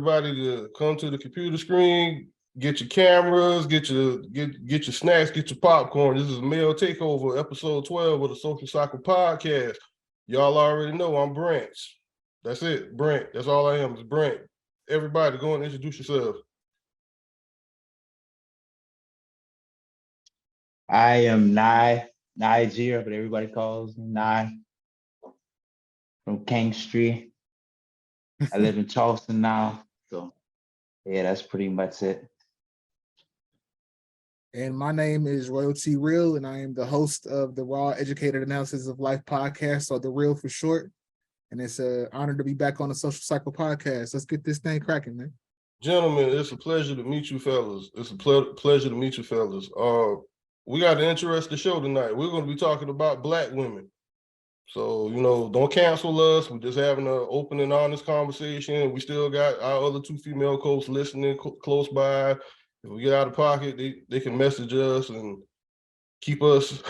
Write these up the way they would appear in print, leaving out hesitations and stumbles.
everybody to come to the computer screen, get your cameras, get your snacks, get your popcorn. This is Male Takeover, episode 12 of the Social Cycle Podcast. Y'all already know I'm Brent. That's it, Brent. That's all I am, is Brent. Everybody, go and introduce yourself. I am Nijere, but everybody calls me Nye from King Street. I live in Charleston now, so yeah, that's pretty much it. And my name is Royalty Real, and I am the host of the Raw Educated Analysis of Life podcast, or the Real for short. And it's an honor to be back on the Social Cycle Podcast. Let's get this thing cracking, man. Gentlemen, it's a pleasure to meet you fellas. It's a pleasure to meet you fellas. We got an interesting show tonight. We're going to be talking about Black women. So, don't cancel us. We're just having an open and honest conversation. We still got our other two female co-hosts listening close by. If we get out of pocket, they can message us and keep us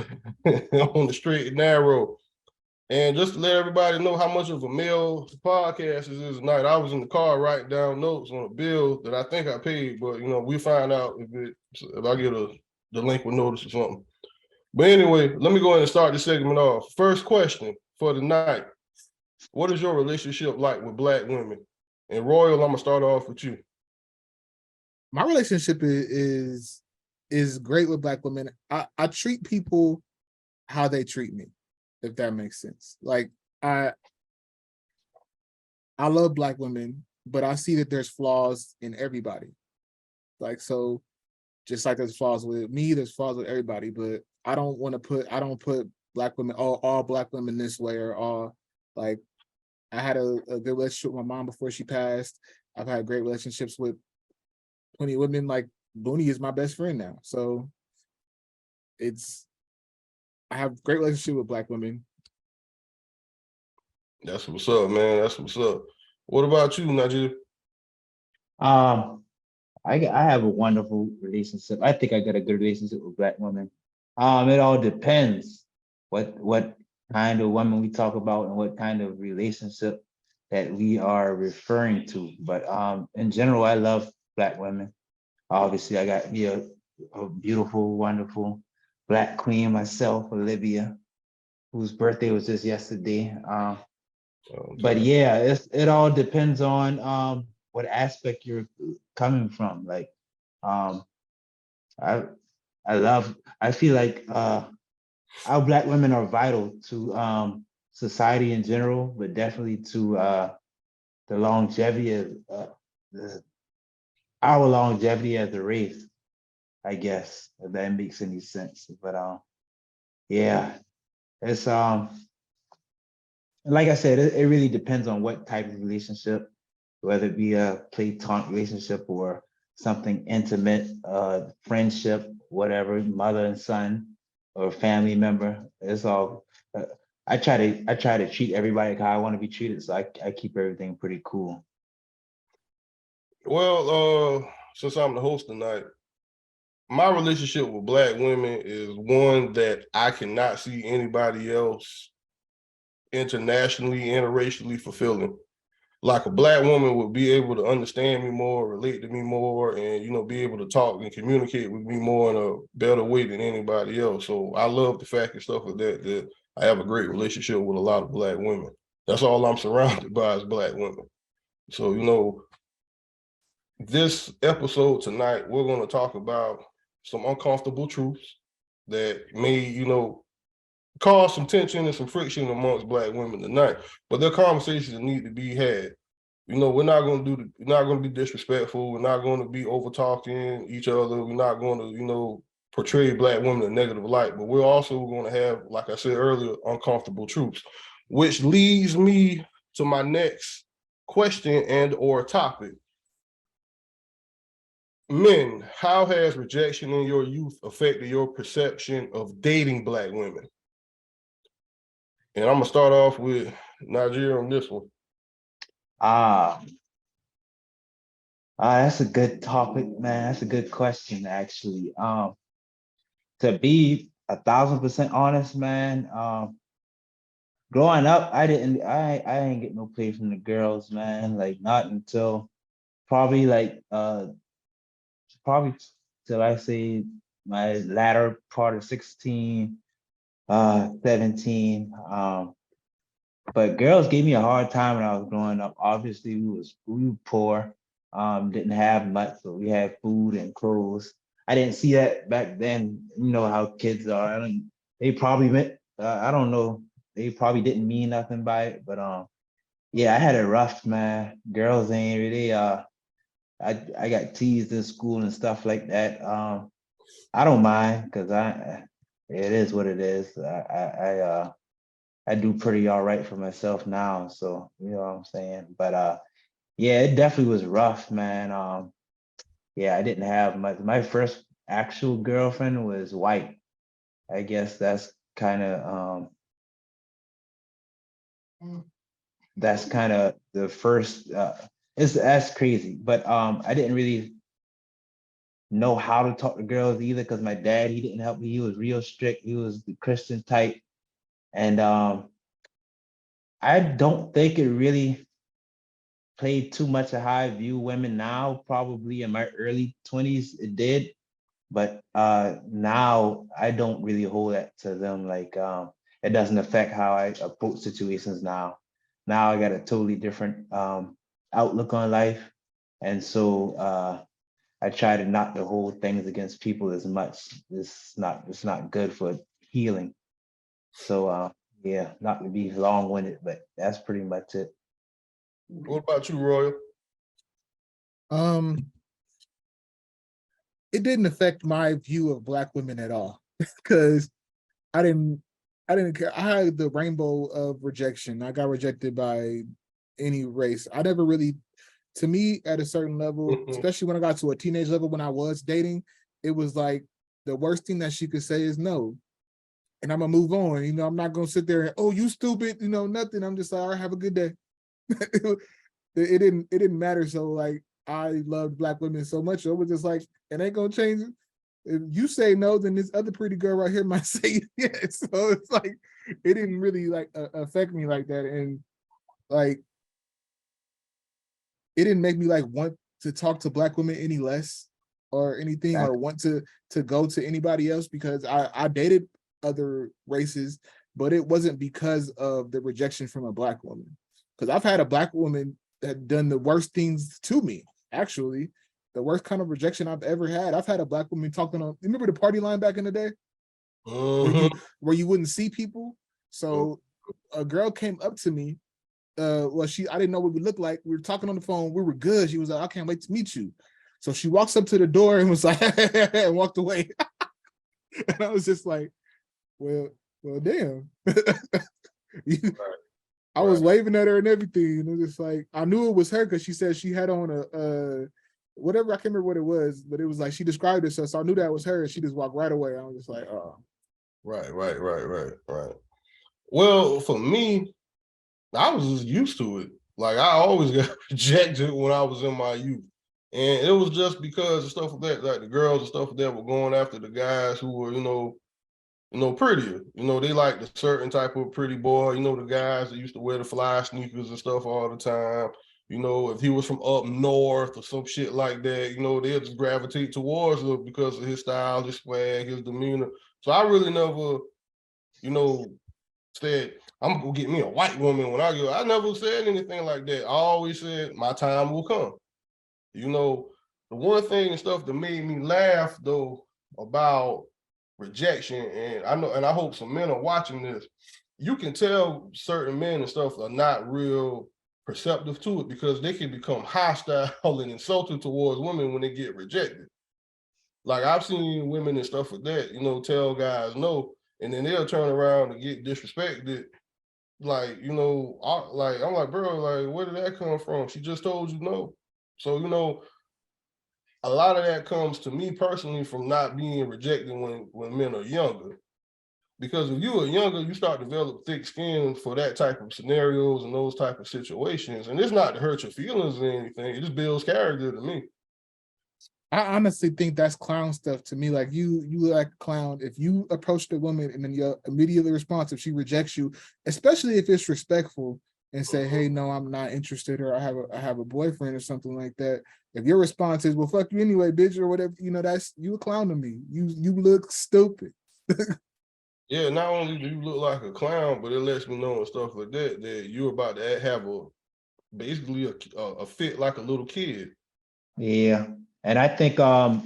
on the straight and narrow. And just to let everybody know how much of a male podcast this is tonight, I was in the car writing down notes on a bill that I think I paid, but we find out if I get the delinquent notice or something. But anyway, let me go ahead and start this segment off. First question for the night: what is your relationship like with Black women? And Royal, I'm gonna start off with you. My relationship is great with Black women. I treat people how they treat me, if that makes sense. Like I love Black women, but I see that there's flaws in everybody. Like, so just like there's flaws with me, there's flaws with everybody, but I don't put Black women, all Black women this way, or all, like, I had a good relationship with my mom before she passed. I've had great relationships with plenty of women. Like Booney is my best friend now. So I have great relationship with Black women. That's what's up, man. That's what's up. What about you, Nijere? I have a wonderful relationship. I think I got a good relationship with Black women. It all depends what kind of woman we talk about and what kind of relationship that we are referring to. But in general, I love Black women. Obviously, I got here a beautiful, wonderful Black queen myself, Olivia, whose birthday was just yesterday. But yeah, it all depends on what aspect you're coming from. Like, I feel like our Black women are vital to society in general, but definitely to the longevity of our longevity as a race, I guess, if that makes any sense. But yeah, it's like I said, it really depends on what type of relationship, whether it be a platonic relationship or something intimate, friendship, whatever, mother and son or family member. It's all. I try to treat everybody how I want to be treated, so I keep everything pretty cool. Well, since I'm the host tonight, my relationship with Black women is one that I cannot see anybody else internationally, interracially fulfilling. Like, a Black woman would be able to understand me more, relate to me more, and be able to talk and communicate with me more in a better way than anybody else. So I love the fact and stuff like that I have a great relationship with a lot of Black women. That's all I'm surrounded by is Black women. So this episode tonight, we're going to talk about some uncomfortable truths that may, cause some tension and some friction amongst Black women tonight. But they're conversations that need to be had. We're not going to be disrespectful. We're not going to be over talking each other. We're not going to, portray Black women in a negative light. But we're also going to have, like I said earlier, uncomfortable truths, which leads me to my next question and or topic. Men, how has rejection in your youth affected your perception of dating Black women? And I'm gonna start off with Nijere on this one. That's a good topic, man. That's a good question, actually. To be 1,000% honest, man, growing up, I didn't get no play from the girls, man. Like, not until probably like probably till I say my latter part of 16, 17. But girls gave me a hard time when I was growing up. Obviously, we were poor, didn't have much, so we had food and clothes. I didn't see that back then. You know how kids are. They probably meant, I don't know, they probably didn't mean nothing by it. But yeah, I had it rough, man. Girls ain't really I got teased in school and stuff like that. I don't mind because it is what it is. I do pretty all right for myself now, so you know what I'm saying. But yeah, it definitely was rough, man. Yeah, I didn't have much. My first actual girlfriend was white. I guess that's kind of the first. That's crazy, but I didn't really know how to talk to girls either because my dad, he didn't help me. He was real strict. He was the Christian type, and I don't think it really played too much of how I view women now. Probably in my early 20s, it did, but now I don't really hold that to them. Like it doesn't affect how I approach situations now. Now I got a totally different outlook on life, and so I try to not to hold things against people as much. It's not good for healing. So yeah, not to be long-winded, but that's pretty much it. What about you, Royal? Um, it didn't affect my view of Black women at all because I didn't care. I had the rainbow of rejection. I got rejected by any race. I never really, to me, at a certain level, especially when I got to a teenage level when I was dating, it was like the worst thing that she could say is no. And I'm gonna move on. You know, I'm not gonna sit there and, oh, you stupid, you know, nothing. I'm just like, all right, have a good day. it didn't matter. So like I loved Black women so much. It was just like, it ain't gonna change. If you say no, then this other pretty girl right here might say yes. So it's like it didn't really like affect me like that. And like it didn't make me like want to talk to Black women any less or anything, or want to go to anybody else, because I dated other races, but it wasn't because of the rejection from a Black woman. Because I've had a Black woman that done the worst things to me, actually. The worst kind of rejection I've ever had. I've had a Black woman talking on, remember the party line back in the day? Where you wouldn't see people? So a girl came up to me. Well, I didn't know what we looked like. We were talking on the phone. We were good. She was like, I can't wait to meet you. So she walks up to the door and was like, and walked away. And I was just like, well, damn. I was waving at her and everything. And it was just like, I knew it was her because she said she had on a whatever, I can't remember what it was, but it was like she described it. So I knew that was her, and she just walked right away. I was just like, oh. Right. Well, for me, I was just used to it. Like I always got rejected when I was in my youth. And it was just because of stuff like that, like the girls and stuff that were going after the guys who were, prettier. They liked a certain type of pretty boy, the guys that used to wear the fly sneakers and stuff all the time. If he was from up north or some shit like that, they'll just gravitate towards him because of his style, his swag, his demeanor. So I really never, said, I'm gonna get me a white woman when I go. I never said anything like that. I always said my time will come. The one thing and stuff that made me laugh though about rejection, and I know, and I hope some men are watching this, you can tell certain men and stuff are not real perceptive to it because they can become hostile and insulting towards women when they get rejected. Like I've seen women and stuff like that, tell guys no, and then they'll turn around and get disrespected. Like, I'm like, bro, like, where did that come from? She just told you no. So, a lot of that comes to me personally from not being rejected when men are younger. Because if you are younger, you start to develop thick skin for that type of scenarios and those type of situations. And it's not to hurt your feelings or anything. It just builds character to me. I honestly think that's clown stuff to me. Like you like a clown. If you approach the woman and then your immediate response, if she rejects you, especially if it's respectful and say, hey, no, I'm not interested, or I have a boyfriend or something like that. If your response is, well, fuck you anyway, bitch, or whatever, that's you a clown to me. You look stupid. Yeah, not only do you look like a clown, but it lets me know and stuff like that you're about to have basically a fit like a little kid. Yeah. And I think a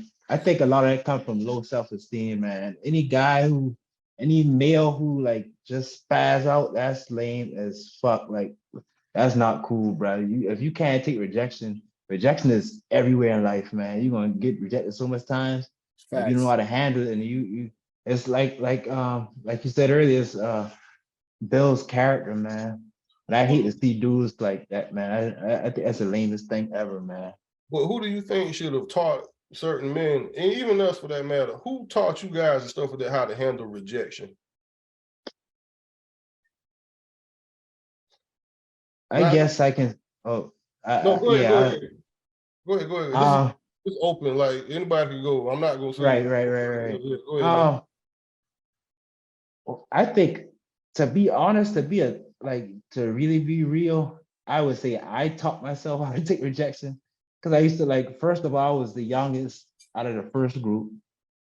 lot of that comes from low self-esteem, man. Any male who like just spaz out, that's lame as fuck. Like that's not cool, bro. If you can't take rejection is everywhere in life, man. You're gonna get rejected so much times. If you don't know Facts. how to handle it, and you it's like you said earlier, it's Bill's character, man. And I hate to see dudes like that, man. I think that's the lamest thing ever, man. But who do you think should have taught certain men, and even us for that matter, who taught you guys and stuff like that how to handle rejection? I Not guess I can. Oh, no, go ahead, go yeah. ahead. Go ahead, go ahead. This is Uh, it's open, like anybody can go. I'm not gonna say right. yeah, go ahead, man. Um, I think to be honest, to really be real, I would say I taught myself how to take rejection because I used to like. First of all, I was the youngest out of the first group,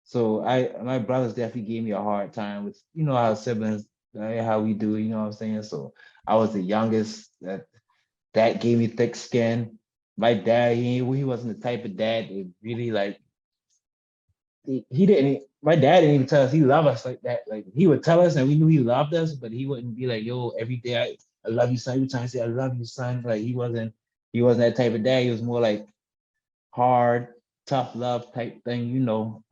so my brothers definitely gave me a hard time with how siblings how we do. You know what I'm saying? So I was the youngest. That gave me thick skin. My dad, he wasn't the type of dad that really like he didn't. My dad didn't even tell us he loved us like that. Like he would tell us, and we knew he loved us, but he wouldn't be like, "Yo, every day I love you, son." Every time I say, "I love you, son," like he wasn't that type of dad. He was more like hard, tough love type thing, you know.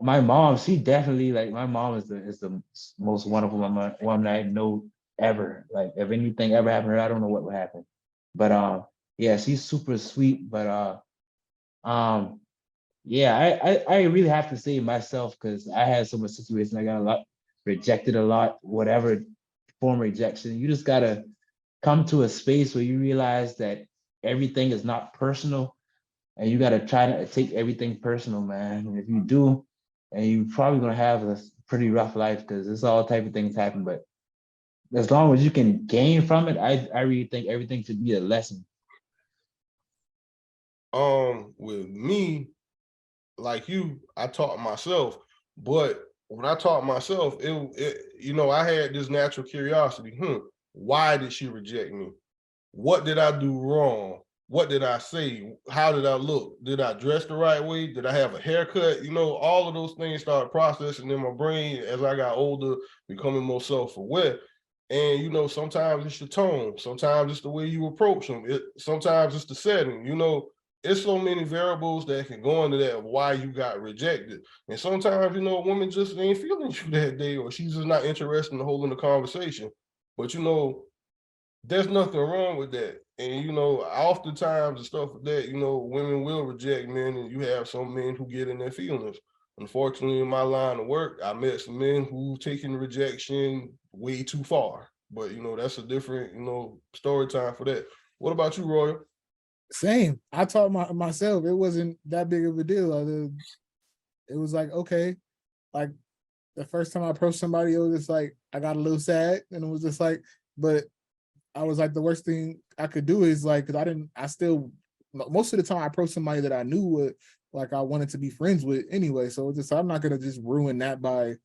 My mom, she definitely like my mom is the most wonderful woman I know ever. Like if anything ever happened to her, I don't know what would happen. But yeah, she's super sweet. But um yeah, I really have to say myself because I had so much situation. I got a lot rejected a lot, whatever form of rejection. You just gotta come to a space where you realize that everything is not personal, and you gotta try to take everything personal, man. And if you do, and you're probably gonna have a pretty rough life because it's all type of things happen. But as long as you can gain from it, I really think everything should be a lesson. With me, like you, I taught myself, but when I taught myself, I had this natural curiosity. Why did she reject me? What did I do wrong? What did I say? How did I look? Did I dress the right way? Did I have a haircut? All of those things started processing in my brain as I got older, becoming more self-aware. And sometimes it's your tone, sometimes it's the way you approach them. Sometimes it's the setting. It's so many variables that can go into that why you got rejected. And sometimes, a woman just ain't feeling you that day, or she's just not interested in holding the conversation. But there's nothing wrong with that. And oftentimes and stuff like that, women will reject men, and you have some men who get in their feelings. Unfortunately, in my line of work, I met some men who taken rejection way too far. But that's a different, story time for that. What about you, Roy? Same. I taught myself. It wasn't that big of a deal. It was like, okay, like the first time I approached somebody, it was just like I got a little sad, and it was just like, but I was like, the worst thing I could do is like, because I still, most of the time I approached somebody that I knew would, like, I wanted to be friends with anyway. So it's just, I'm not going to just ruin that by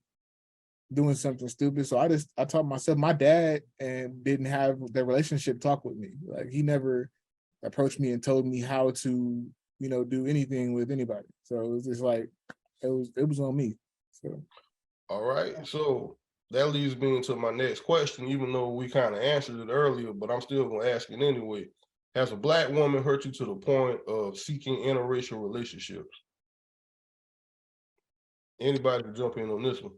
doing something stupid. So I taught myself. My dad and didn't have their relationship talk with me. Like he never approached me and told me how to, do anything with anybody. So it was just like, it was on me. So. All right. So that leads me into my next question, even though we kind of answered it earlier, but I'm still going to ask it anyway. Has a Black woman hurt you to the point of seeking interracial relationships? Anybody can jump in on this one.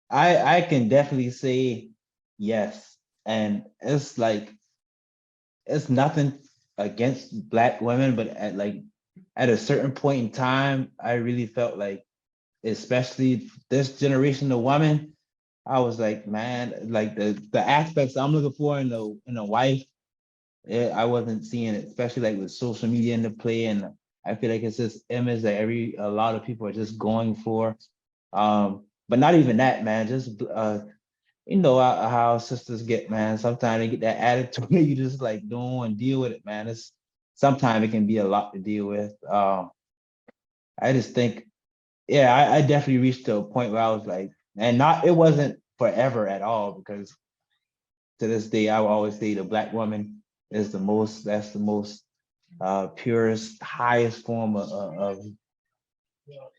I can definitely say yes, and it's nothing against Black women, but at a certain point in time, I really felt like, especially this generation of women, I was like, man, like the aspects I'm looking for in a wife, I wasn't seeing it, especially like with social media in the play, and I feel like it's this image that a lot of people are just going for. But not even that, man. Just you know how sisters get, man. Sometimes they get that attitude where you just like don't want to deal with it, man. It's sometimes it can be a lot to deal with. I just think, yeah, I definitely reached to a point where I was like, and not it wasn't forever at all, because to this day I will always say the black woman is that's the most purest, highest form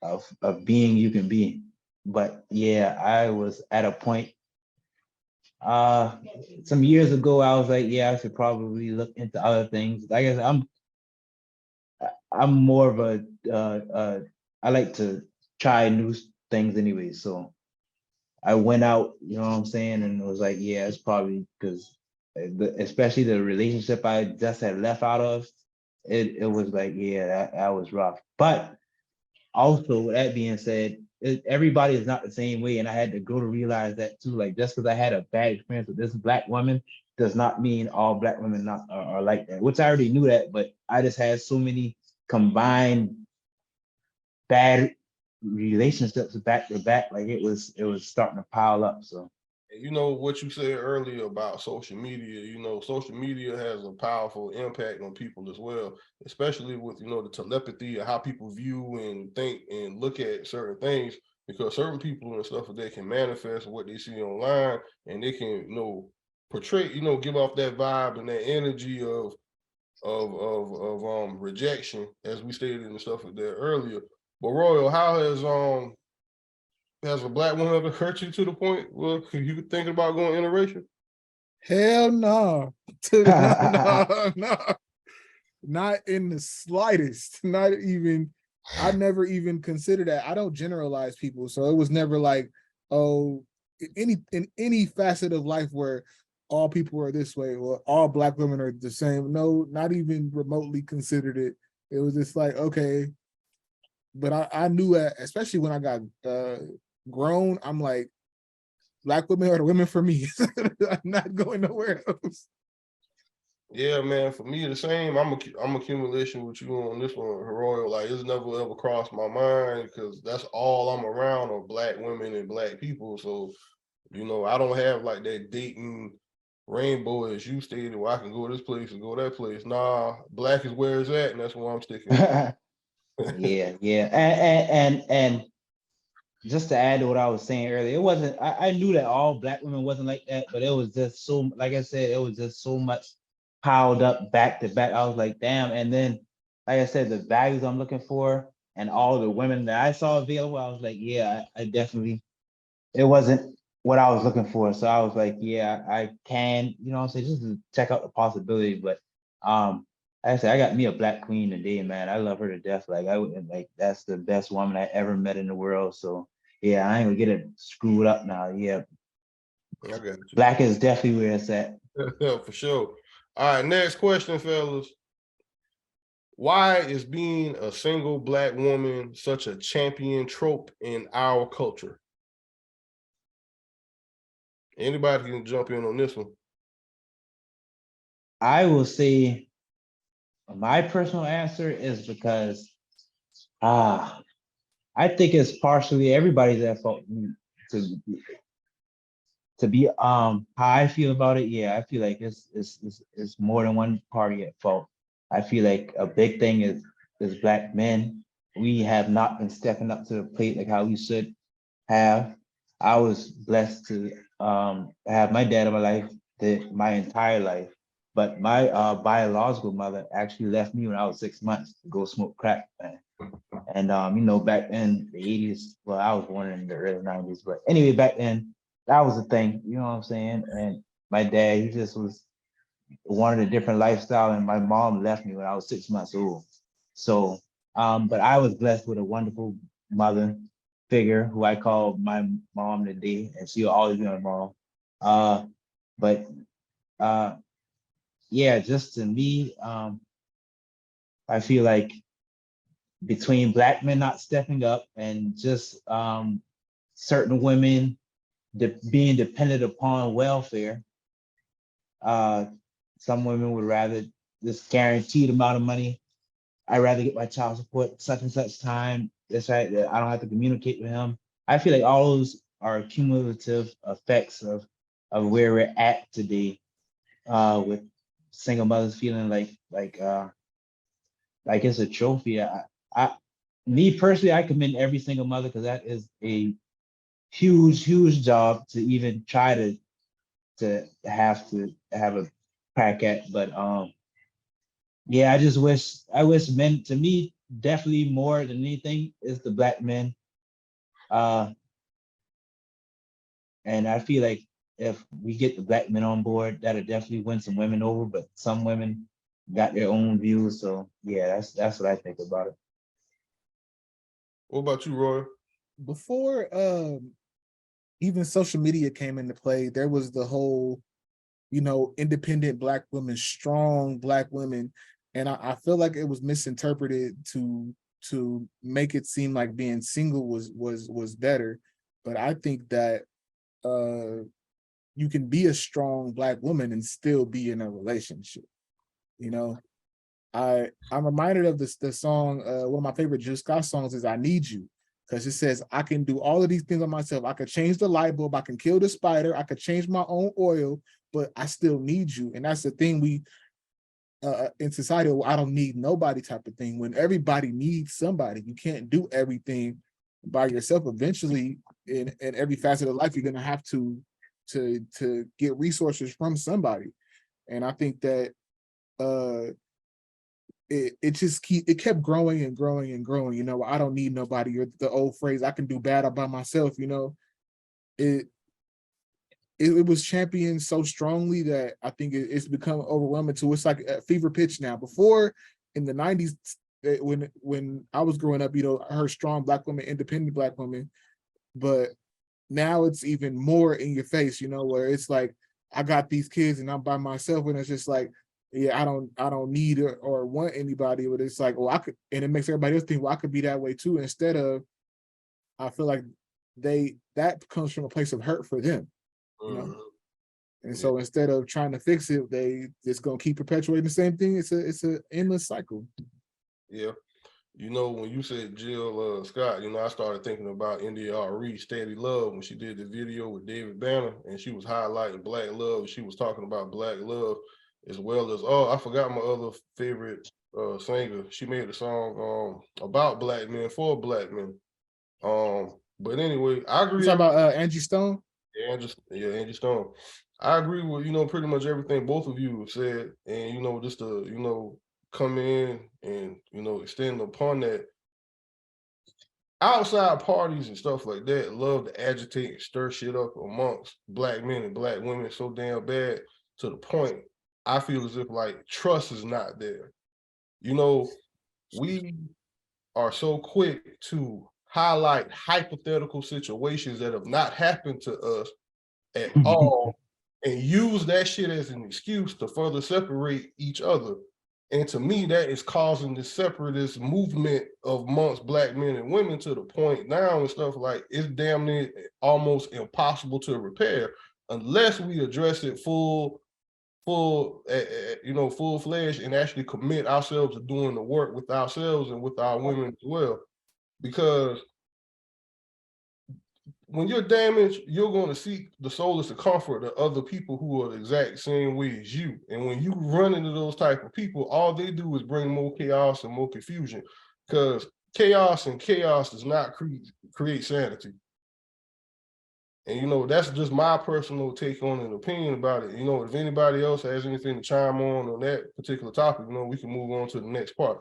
of being you can be. But yeah, I was at a point uh some years ago. I was like, yeah, I should probably look into other things. I guess I'm more of I like to try new things anyway. So I went out, you know what I'm saying, and it was like, yeah, it's probably because especially the relationship I just had left out of, it was like, yeah, that was rough. But also, with that being said, everybody is not the same way, and I had to grow to realize that too. Like, just because I had a bad experience with this black woman does not mean all black women not are like that. Which I already knew that, but I just had so many combined bad relationships back to back. Like it was starting to pile up. So And you know what you said earlier about social media, social media has a powerful impact on people as well, especially with, the telepathy of how people view and think and look at certain things, because certain people and stuff they can manifest what they see online, and they can, portray, give off that vibe and that energy of rejection, as we stated in the stuff there earlier. But Royal, how has a black woman ever hurt you to the point where you could think about going interracial? Hell no. No, no. Not in the slightest. Not even, I never even considered that. I don't generalize people. So it was never like, oh, in any facet of life where all people are this way or all black women are the same. No, not even remotely considered it. It was just like, okay. But I knew that, especially when I got grown, I'm like, black women are the women for me. I'm not going nowhere else. Yeah, man. For me, the same. I'm accumulation with you on this one, Royal. Like, it's never ever crossed my mind, because that's all I'm around are black women and black people. So, I don't have like that dating rainbow as you stated, where I can go this place and go that place. Nah, black is where it's at, and that's where I'm sticking with. yeah. And just to add to what I was saying earlier, it wasn't, I knew that all black women wasn't like that, but it was just so, like I said, it was just so much piled up back to back. I was like, damn. And then, like I said, the values I'm looking for and all the women that I saw available, I was like, yeah, I definitely, it wasn't what I was looking for. So I was like, yeah, I can, you know what I'm saying, just to check out the possibility. But like I said, I got me a black queen today, man. I love her to death. Like I would like that's the best woman I ever met in the world. So yeah, I ain't gonna get it screwed up now. Yeah, I got you. black is definitely where it's at. Yeah, for sure. All right, next question, fellas. Why is being a single black woman such a champion trope in our culture? Anybody can jump in on this one. I will say my personal answer is because I think it's partially everybody's at fault to to be how I feel about it. Yeah, I feel like it's more than one party at fault. I feel like a big thing is black men. We have not been stepping up to the plate like how we should have. I was blessed to have my dad in my life my entire life, but my biological mother actually left me when I was 6 months to go smoke crack, man. And back in the 80s, well, I was born in the early 90s, but anyway, back then that was the thing, you know what I'm saying? And my dad, he just was wanted a different lifestyle, and my mom left me when I was 6 months old. So, but I was blessed with a wonderful mother figure who I call my mom today, and she'll always be my mom. But yeah, just to me, I feel like between black men not stepping up and just certain women being dependent upon welfare, uh, some women would rather this guaranteed amount of money. I'd rather get my child support such and such time. That's right. I don't have to communicate with him. I feel like all those are cumulative effects of of where we're at today, with single mothers feeling like it's a trophy. I me personally, I commend every single mother because that is a huge job to even try to have a crack at. But yeah, I wish men, to me, definitely more than anything is the black men. Uh and I feel like if we get the black men on board, that'll definitely win some women over, but some women got their own views. So yeah, that's what I think about it. What about you, Roy? Before even social media came into play, there was the whole, independent black women, strong black women. And I feel like it was misinterpreted to make it seem like being single was better. But I think that you can be a strong black woman and still be in a relationship. You know, I'm reminded of the song, one of my favorite Jill Scott songs is I Need You. Because it says, I can do all of these things on myself. I could change the light bulb. I can kill the spider. I could change my own oil, but I still need you. And that's the thing we, in society, well, I don't need nobody type of thing. When everybody needs somebody, you can't do everything by yourself. Eventually, in every facet of life, you're going to have to get resources from somebody. And I think that it kept growing and growing and growing. I don't need nobody, or the old phrase, I can do bad all by myself. It was championed so strongly that I think it's become overwhelming to it's like a fever pitch now. Before, in the 90s, when I was growing up, I heard strong black women, independent black women, but now it's even more in your face, where it's like, I got these kids and I'm by myself, and it's just like, yeah, I don't need or want anybody, but it's like, well, I could, and it makes everybody else think, well, I could be that way too. Instead of, I feel like that comes from a place of hurt for them, And so instead of trying to fix it, they just gonna keep perpetuating the same thing. It's a endless cycle. Yeah. When you said Jill Scott, I started thinking about NDRE, Steady Love, when she did the video with David Banner, and she was highlighting black love. She was talking about black love, as well as, I forgot my other favorite singer. She made a song about black men for black men. But anyway, I agree. You talking about Angie Stone? Yeah, Angie Stone. I agree with pretty much everything both of you have said, and just to come in and extend upon that. Outside parties and stuff like that love to agitate and stir shit up amongst black men and black women so damn bad, to the point I feel as if like trust is not there. We are so quick to highlight hypothetical situations that have not happened to us at all and use that shit as an excuse to further separate each other. And to me, that is causing this separatist movement amongst black men and women, to the point now and stuff like it's damn near almost impossible to repair unless we address it full-fledged and actually commit ourselves to doing the work with ourselves and with our women as well. Because when you're damaged, you're going to seek the solace and comfort of other people who are the exact same way as you. And when you run into those type of people, all they do is bring more chaos and more confusion, because chaos does not create sanity. And, that's just my personal take on an opinion about it. If anybody else has anything to chime on that particular topic, we can move on to the next part.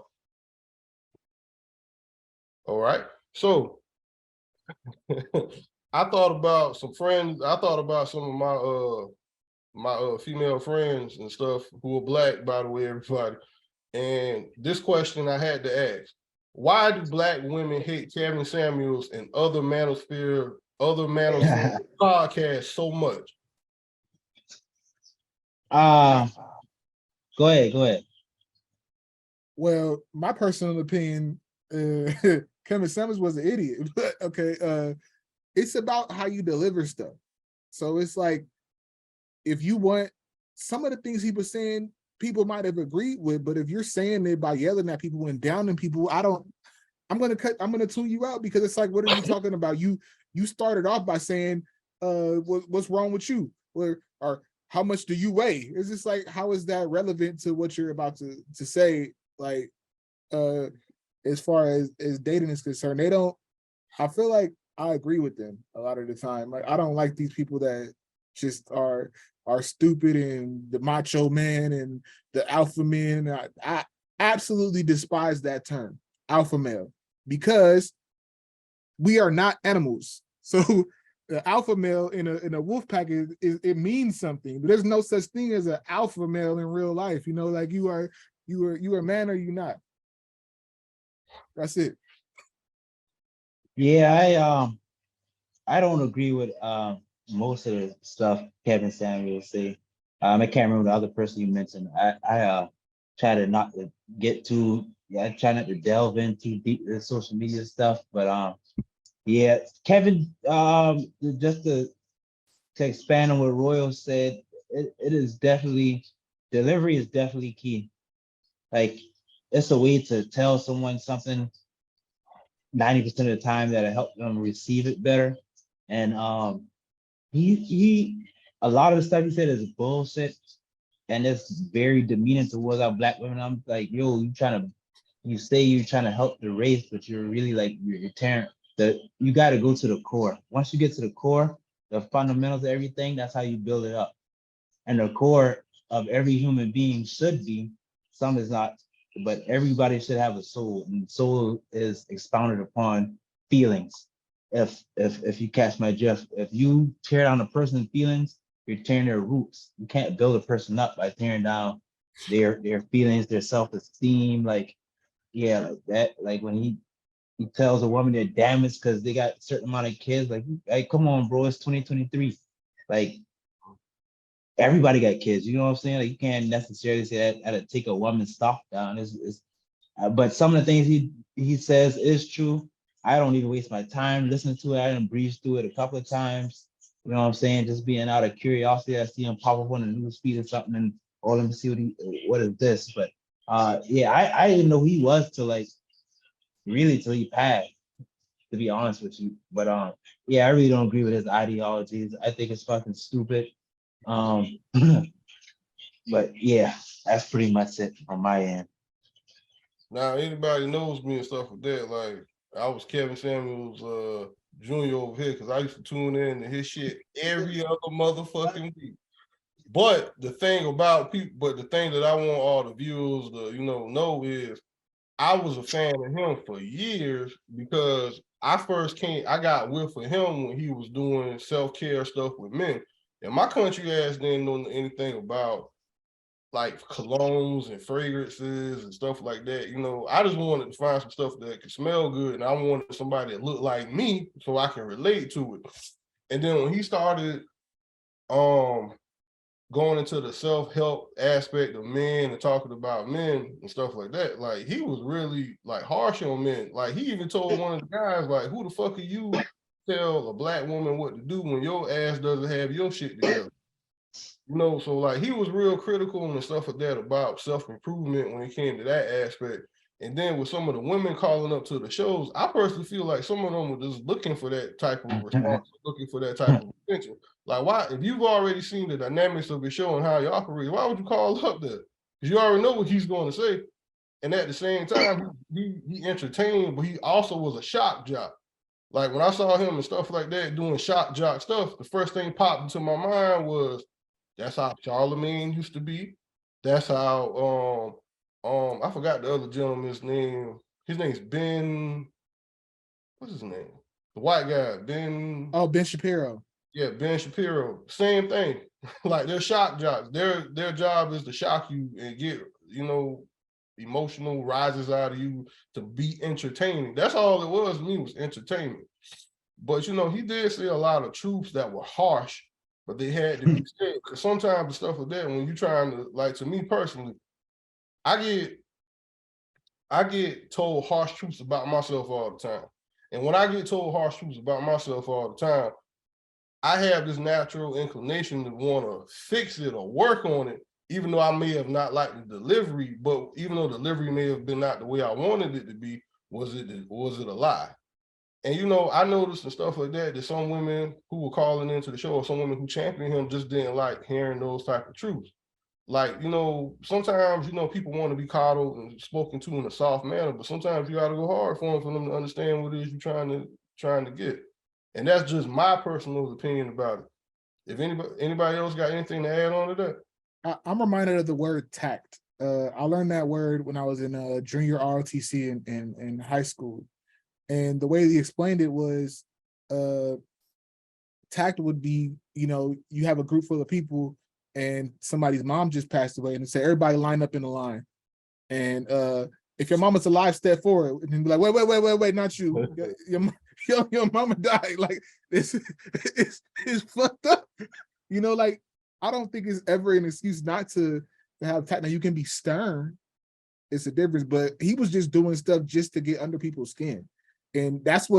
All right. So I thought about some friends. I thought about some of my female friends and stuff who are black, by the way, everybody. And this question I had to ask: why do black women hate Kevin Samuels and other manosphere podcasts so much? Go ahead. Well, my personal opinion, Kevin Samuels was an idiot, but okay, it's about how you deliver stuff. So it's like, if you want, some of the things he was saying, people might have agreed with, but if you're saying it by yelling at people and downing people, I'm gonna tune you out, because it's like, what are you talking about? You started off by saying, what's wrong with you? or how much do you weigh? It's just like, how is that relevant to what you're about to say? Like, as far as dating is concerned, they don't. I feel like I agree with them a lot of the time. Like, I don't like these people that just are stupid and the macho man and the alpha men. I absolutely despise that term, alpha male, because we are not animals. So the alpha male in a wolf pack is it means something, but there's no such thing as an alpha male in real life. You know, like you are a man or you not. That's it. Yeah, I don't agree with most of the stuff Kevin Samuels say. I can't remember the other person you mentioned. I try to not to get too, yeah, I try not to delve into deep the social media stuff, but yeah, Kevin, just to expand on what Royal said, it is definitely, delivery is definitely key. Like, it's a way to tell someone something 90% of the time that'll help them receive it better. And he a lot of the stuff he said is bullshit, and it's very demeaning towards our black women. I'm like, yo, you say you're trying to help the race, but you're really like you're tearing you got to go to the core. Once you get to the core, the fundamentals of everything, that's how you build it up. And the core of every human being should be, some is not, but everybody should have a soul, and soul is expounded upon feelings. If you catch my drift, if you tear down a person's feelings, you're tearing their roots. You can't build a person up by tearing down their feelings, their self-esteem. Like, yeah, like that, like when he tells a woman they're damaged because they got a certain amount of kids, like come on, bro, it's 2023. Like, everybody got kids, you know what I'm saying? Like, you can't necessarily say that to take a woman's stock down. But some of the things he says is true. I don't even waste my time listening to it. I didn't breeze through it a couple of times. You know what I'm saying? Just being out of curiosity, I see him pop up on the news feed or something, and all let me see what is this. But yeah, I didn't know who he was till like really till he passed, to be honest with you. But yeah, I really don't agree with his ideologies. I think it's fucking stupid. Um, but yeah, that's pretty much it on my end. Now, anybody knows me and stuff like that, like I was Kevin Samuels Jr. over here because I used to tune in to his shit every other motherfucking week. But the thing about people, but the thing that I want all the viewers to, know is I was a fan of him for years because I got with for him when he was doing self-care stuff with men. And my country ass didn't know anything about like colognes and fragrances and stuff like that. I just wanted to find some stuff that could smell good, and I wanted somebody that looked like me so I can relate to it. And then when he started going into the self-help aspect of men and talking about men and stuff like that, like he was really like harsh on men. Like he even told one of the guys, like, who the fuck are you tell a black woman what to do when your ass doesn't have your shit together? So like he was real critical and stuff like that about self-improvement when it came to that aspect. And then with some of the women calling up to the shows, I personally feel like some of them were just looking for that type of response, looking for that type of attention. Like, why, if you've already seen the dynamics of the show and how you operate, why would you call up there? Because you already know what he's going to say. And at the same time, he entertained, but he also was a shock jock. Like when I saw him and stuff like that doing shock jock stuff, the first thing popped into my mind was that's how Charlemagne used to be. That's how I forgot the other gentleman's name. His name's Ben. What's his name? The white guy, Ben. Oh, Ben Shapiro. Yeah, Ben Shapiro. Same thing. Like they're shock jocks. Their job is to shock you and get, emotional rises out of you to be entertaining. That's all it was to me, was entertainment. But he did say a lot of truths that were harsh, but they had to be said. Because sometimes the stuff like that, when you're trying to, like, to me personally, I get told harsh truths about myself all the time. And when I get told harsh truths about myself all the time, I have this natural inclination to want to fix it or work on it, even though I may have not liked the delivery. But even though the delivery may have been not the way I wanted it to be, was it a lie? And you know, I noticed and stuff like that some women who were calling into the show, or some women who championed him, just didn't like hearing those type of truths. Like, you know, sometimes, you know, people want to be coddled and spoken to in a soft manner, but sometimes you got to go hard for them to understand what it is you're trying to get. And that's just my personal opinion about it. If anybody else got anything to add on to that? I'm reminded of the word tact. I learned that word when I was in junior ROTC in high school. And the way he explained it was tact would be, you know, you have a group full of people and somebody's mom just passed away and say, everybody line up in the line. And if your mama's alive, step forward and be like, wait, not you. Your mama died. Like, this is fucked up. You know, like, I don't think it's ever an excuse not to have tact. Now, you can be stern. It's a difference, but he was just doing stuff just to get under people's skin. And that's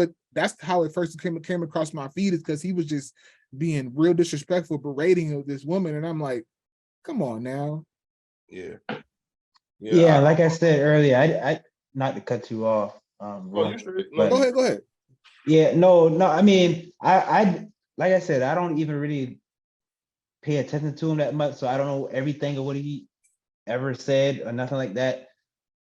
how it first came across my feed, is because he was just being real disrespectful, berating of this woman. And I'm like, come on now. Yeah. Yeah, like I said earlier, I not to cut you off, you straight. but Go ahead. yeah, no, I mean, I like I said, I don't even really pay attention to him that much, so I don't know everything of what he ever said or nothing like that.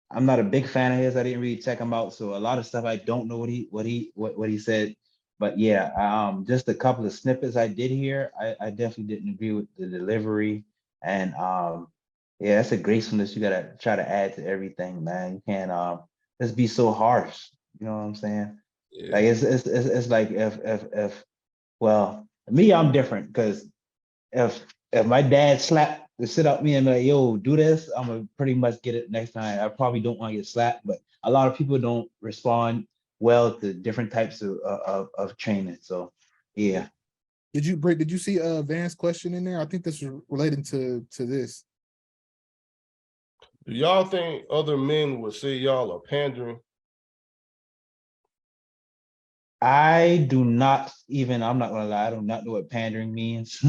I'm not a big fan of his. I didn't really check him out, so a lot of stuff I don't know what he said. But yeah, just a couple of snippets I did hear. I definitely didn't agree with the delivery, and yeah, that's a gracefulness you gotta try to add to everything, man. You can't just be so harsh. You know what I'm saying? Yeah. Like it's like if well, me, I'm different, because if my dad slapped to sit up me and be like, yo, do this, I'm gonna pretty much get it next time. I probably don't want to get slapped, but a lot of people don't respond well to different types of training. So yeah. Did you see Van's question in there? I think this was related to this. Do y'all think other men would say y'all are pandering? I do not even, I'm not gonna lie, I do not know what pandering means.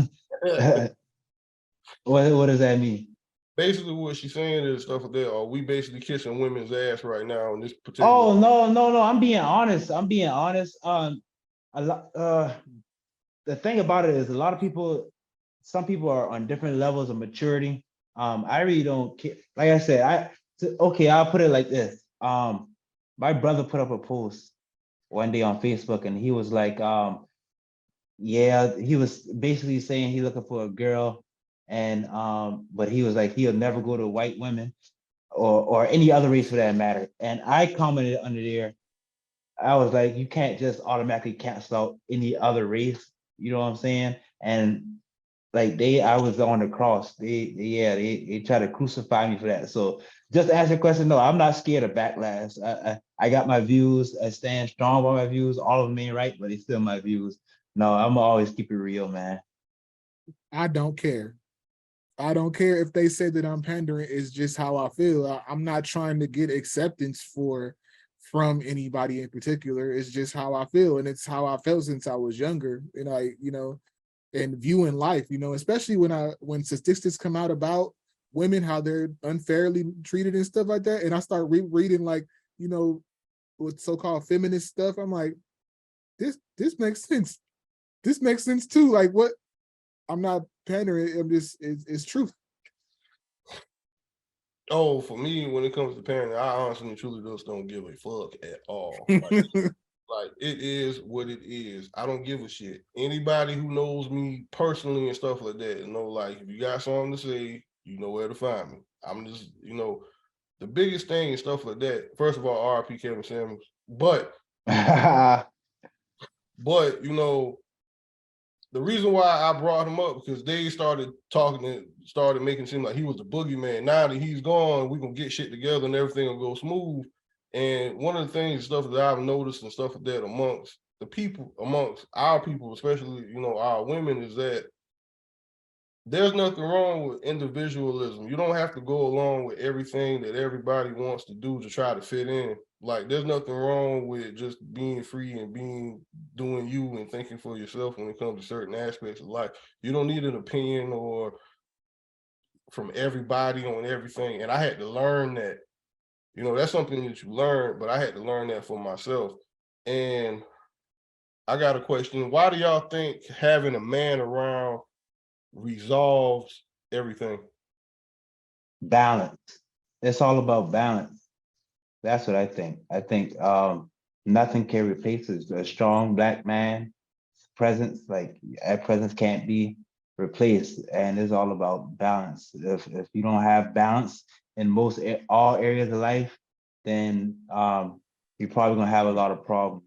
What does that mean? Basically, what she's saying is stuff like that. Are we basically kissing women's ass right now in this particular? Oh no, I'm being honest. A lot the thing about it is a lot of people, some people are on different levels of maturity. I really don't care. Like I said, okay, I'll put it like this. My brother put up a post one day on Facebook, and he was like, yeah, he was basically saying he's looking for a girl, and but he was like, he'll never go to white women or any other race for that matter. And I commented under there, I was like, you can't just automatically cancel out any other race. You know what I'm saying? And like I was on the cross. They try to crucify me for that. So just to answer your question, no, I'm not scared of backlash. I got my views. I stand strong by my views. All of them ain't right, but it's still my views. No, I'm always keep it real, man. I don't care. I don't care if they say that I'm pandering. It's just how I feel. I'm not trying to get acceptance from anybody in particular. It's just how I feel, and it's how I felt since I was younger. And and viewing life, especially when statistics come out about women, how they're unfairly treated and stuff like that, and I start reading like, with so-called feminist stuff, I'm like, this makes sense. This makes sense too. Like, what? I'm not pandering. I'm just, it's truth. Oh, for me, when it comes to parenting, I honestly and truly just don't give a fuck at all. Like, it is what it is. I don't give a shit. Anybody who knows me personally and stuff like that, like, if you got something to say, you know where to find me. I'm just, the biggest thing and stuff like that. First of all, RIP Kevin Samuels. But the reason why I brought him up, because they started talking and started making it seem like he was the boogeyman. Now that he's gone, we're gonna get shit together and everything will go smooth. And one of the things, stuff that I've noticed and stuff like that amongst our people, especially, our women, is that there's nothing wrong with individualism. You don't have to go along with everything that everybody wants to do to try to fit in. Like, there's nothing wrong with just being free and doing you and thinking for yourself when it comes to certain aspects of life. You don't need an opinion or from everybody on everything. And I had to learn that. That's something that you learn, but I had to learn that for myself. And I got a question. Why do y'all think having a man around resolves everything? Balance. It's all about balance. That's what I think. I think nothing can replace a strong black man presence. Like that presence can't be replaced, and it's all about balance. If you don't have balance in all areas of life, then you're probably gonna have a lot of problems.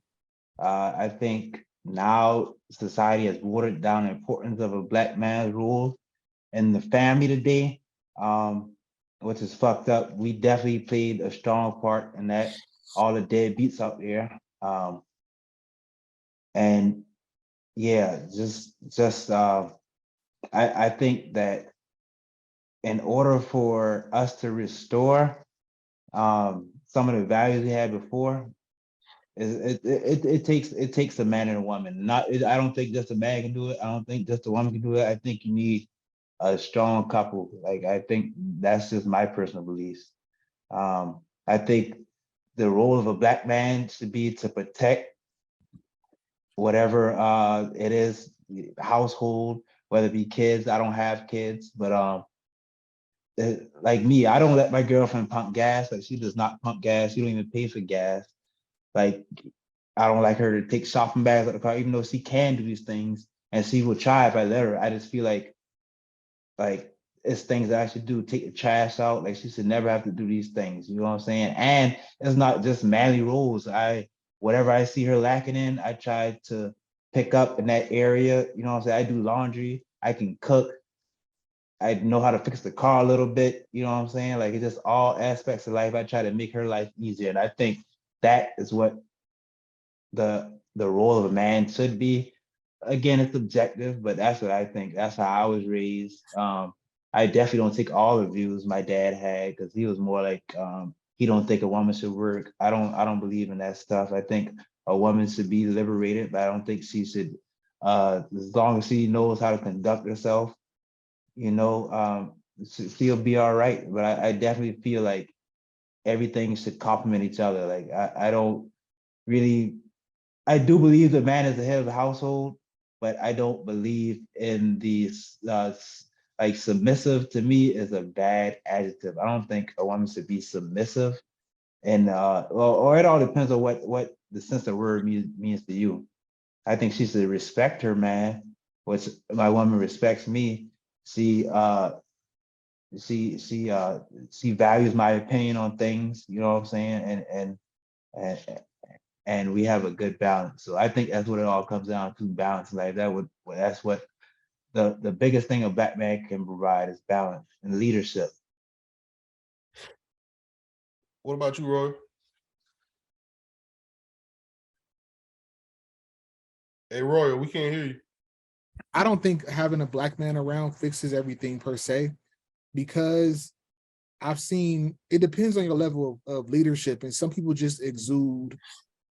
I think now society has watered down the importance of a black man's role in the family today, which is fucked up. We definitely played a strong part in that. All the deadbeats out there, and yeah, I think that in order for us to restore some of the values we had before, it takes a man and a woman. I don't think just a man can do it. I don't think just a woman can do it. I think you need a strong couple. Like I think that's just my personal beliefs. I think the role of a black man should be to protect whatever it is, household, whether it be kids. I don't have kids, but like me, I don't let my girlfriend pump gas. Like she does not pump gas. She don't even pay for gas. Like I don't like her to take shopping bags out of the car, even though she can do these things and she will try if I let her. I just feel like it's things that I should do. Take the trash out. Like she should never have to do these things. You know what I'm saying? And it's not just manly roles. Whatever I see her lacking in, I try to pick up in that area. You know what I'm saying? I do laundry. I can cook. I know how to fix the car a little bit. You know what I'm saying? Like it's just all aspects of life. I try to make her life easier. And I think that is what the role of a man should be. Again, it's subjective, but that's what I think. That's how I was raised. I definitely don't take all the views my dad had because he was more like he don't think a woman should work. I don't believe in that stuff. I think a woman should be liberated, but I don't think she should as long as she knows how to conduct herself, you know, she'll be all right. But I definitely feel like everything should complement each other. Like I don't really I do believe the man is the head of the household, but I don't believe in these like submissive to me is a bad adjective. I don't think a woman should be submissive. And or it all depends on what the sense of the word means to you. I think she should respect her man, which my woman respects me. She she values my opinion on things, you know what I'm saying? And and we have a good balance. So I think that's what it all comes down to, balance. Like that's what the biggest thing a black man can provide is balance and leadership. What about you, Roy? Hey, Roy, we can't hear you. I don't think having a black man around fixes everything per se, because I've seen it depends on your level of leadership, and some people just exude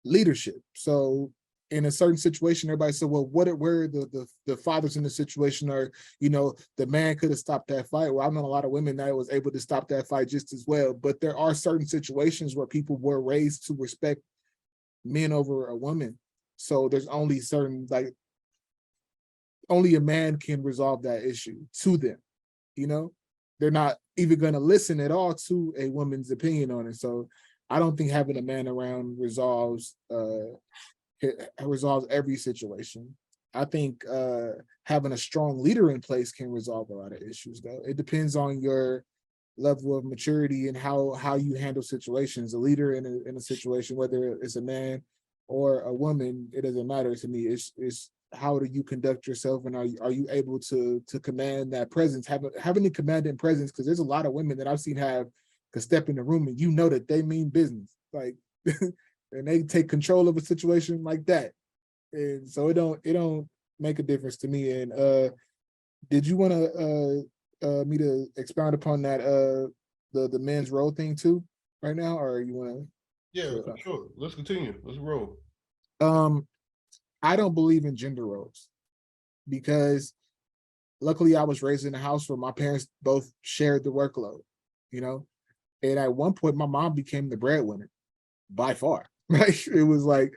leadership. So in a certain situation, everybody said, well, where the fathers in the situation are, the man could have stopped that fight. Well, I know a lot of women that was able to stop that fight just as well. But there are certain situations where people were raised to respect men over a woman. So there's only certain, like, only a man can resolve that issue to them. They're not even going to listen at all to a woman's opinion on it. So I don't think having a man around resolves every situation. I think having a strong leader in place can resolve a lot of issues, though. It depends on your level of maturity and how you handle situations. A leader in a situation, whether it's a man or a woman, it doesn't matter to me. It's how do you conduct yourself, and are you able to command that presence, having a commanding presence? Because there's a lot of women that I've seen could step in the room and that they mean business, like, and they take control of a situation like that. And so it don't make a difference to me. And did you want to me to expound upon that the men's role thing too right now, or you want to? Yeah, for sure. Let's continue. Let's roll. I don't believe in gender roles, because luckily I was raised in a house where my parents both shared the workload, and at one point my mom became the breadwinner by far. Right? It was like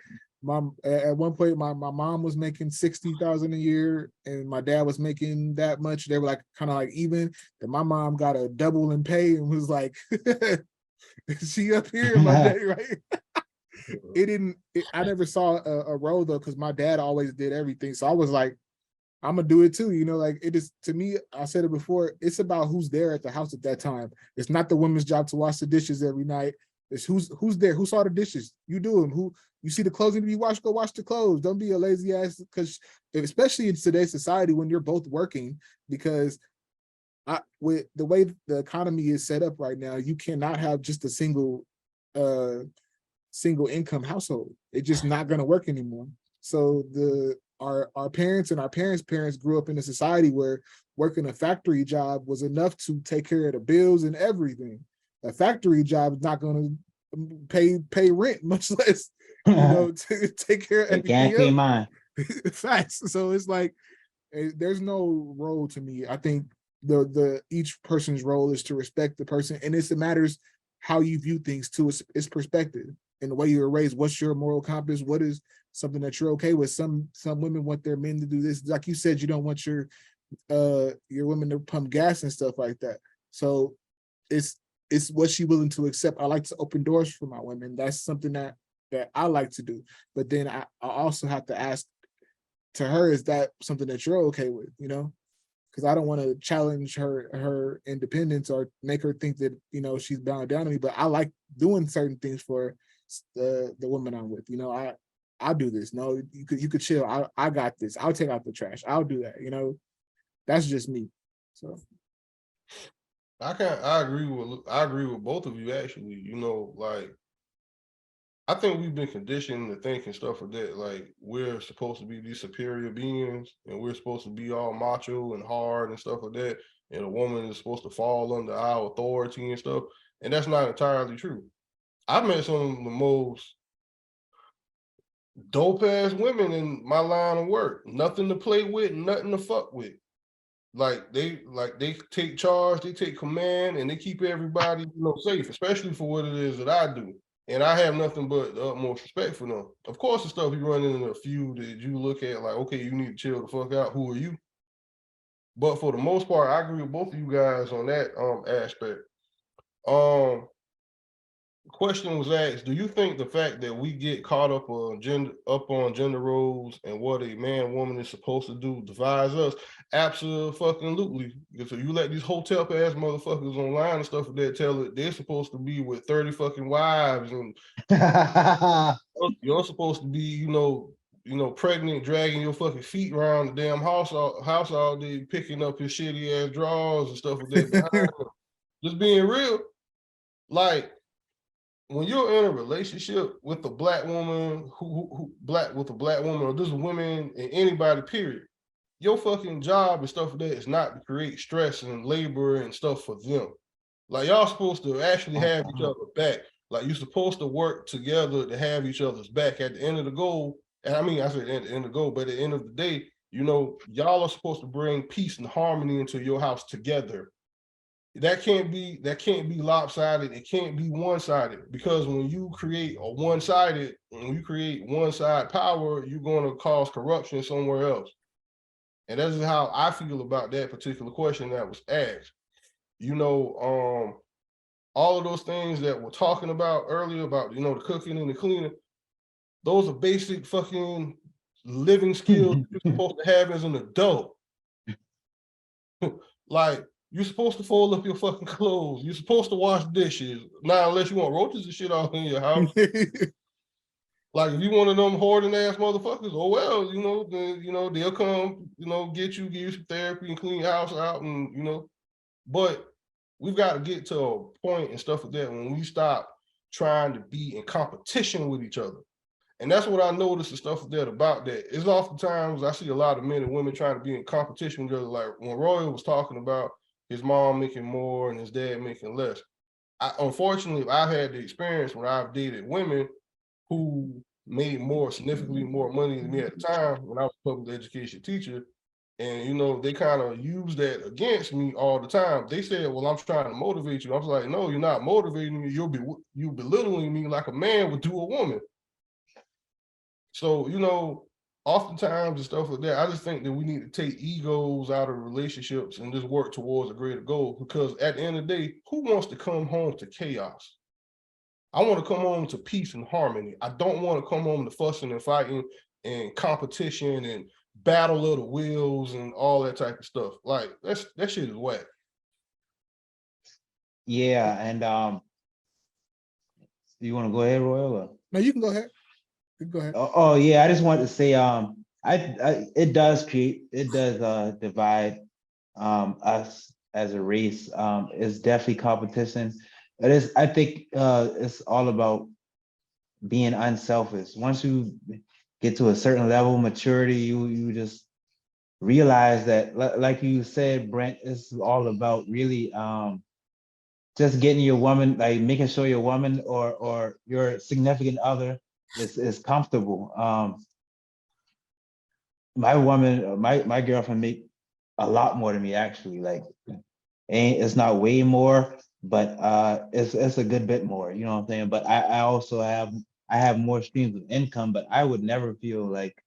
At one point, my mom was making 60,000 a year, and my dad was making that much. They were like kind of like even. Then my mom got a double in pay and was like, "She up here, my dad, right?" I never saw a role though, because my dad always did everything. So I was like, I'm gonna do it too. Like it is, to me, I said it before, it's about who's there at the house at that time. It's not the woman's job to wash the dishes every night. It's who's there, who saw the dishes. You do them. Who you see the clothes need to be washed, go wash the clothes. Don't be a lazy ass, because especially in today's society when you're both working, because with the way the economy is set up right now, you cannot have just a single income household. It's just not going to work anymore. So our parents and our parents grew up in a society where working a factory job was enough to take care of the bills and everything. A factory job is not going to pay rent, much less to take care of everything else. Mine. Facts. So it's like there's no role to me. I think the each person's role is to respect the person, and it matters how you view things too. It's perspective and the way you were raised. What's your moral compass? What is something that you're okay with? Some women want their men to do this. Like you said, you don't want your women to pump gas and stuff like that. So it's what she willing to accept. I like to open doors for my women. That's something that I like to do. But then I also have to ask to her, is that something that you're okay with? Because I don't want to challenge her independence or make her think that she's bound down to me. But I like doing certain things for the woman I'm with. I'll do this. No, you could chill. I got this. I'll take out the trash. I'll do that. That's just me. So I agree with both of you actually. Like I think we've been conditioned to think and stuff like that. Like we're supposed to be these superior beings, and we're supposed to be all macho and hard and stuff like that. And a woman is supposed to fall under our authority and stuff. And that's not entirely true. I've met some of the most dope ass women in my line of work. Nothing to play with, nothing to fuck with. Like they take charge, they take command, and they keep everybody safe, especially for what it is that I do. And I have nothing but the utmost respect for them. Of course, the stuff you run into a few that you look at like, okay, you need to chill the fuck out. Who are you? But for the most part, I agree with both of you guys on that aspect. Question was asked: do you think the fact that we get caught up on gender roles and what a man woman is supposed to do divides us? Absolutely. Because if you let these hotel ass motherfuckers online and stuff that tell it they're supposed to be with 30 fucking wives, and you're supposed to be pregnant, dragging your fucking feet around the damn house all day, picking up his shitty ass drawers and stuff like that behind them. Just being real, like when you're in a relationship with a black woman with a black woman, or just women and anybody, period, your fucking job and stuff like that is not to create stress and labor and stuff for them. Like y'all supposed to actually have each other back. Like you're supposed to work together to have each other's back at the end of the goal. And I mean, I said at the end of the goal, but at the end of the day, y'all are supposed to bring peace and harmony into your house together. That can't be lopsided. It can't be one-sided, because when you create one-side power, you're going to cause corruption somewhere else. And that's how I feel about that particular question that was asked. All of those things that we're talking about earlier about, the cooking and the cleaning, those are basic fucking living skills you're supposed to have as an adult. Like, you're supposed to fold up your fucking clothes. You're supposed to wash dishes. Now, unless you want roaches and shit all in your house. Like, if you one of them hoarding ass motherfuckers, oh well, then they'll come, get you, give you some therapy and clean your house out, and but we've got to get to a point and stuff like that when we stop trying to be in competition with each other. And that's what I noticed and stuff like that about that. It's oftentimes I see a lot of men and women trying to be in competition with each other. Like when Roy was talking about his mom making more and his dad making less. Unfortunately, I've had the experience when I've dated women who made significantly more money than me at the time when I was a public education teacher. And, they kind of use that against me all the time. They said, well, I'm trying to motivate you. I was like, no, you're not motivating me. You're belittling me like a man would do a woman. So, oftentimes and stuff like that, I just think that we need to take egos out of relationships and just work towards a greater goal. Because at the end of the day, who wants to come home to chaos? I want to come home to peace and harmony. I don't want to come home to fussing and fighting and competition and battle of the wills and all that type of stuff. Like that shit is whack. Yeah, and you want to go ahead, Royal? Or? No, you can go ahead. You can go ahead. Oh yeah, I just wanted to say it does divide us as a race. It's definitely competition. It is, I think it's all about being unselfish. Once you get to a certain level of maturity, you just realize that, like you said, Brent, it's all about really just getting your woman, like making sure your woman or your significant other is comfortable. My woman, my girlfriend make a lot more than me actually. Like, it's not way more, but it's a good bit more. You know what I'm saying? But I also have more streams of income, but I would never feel like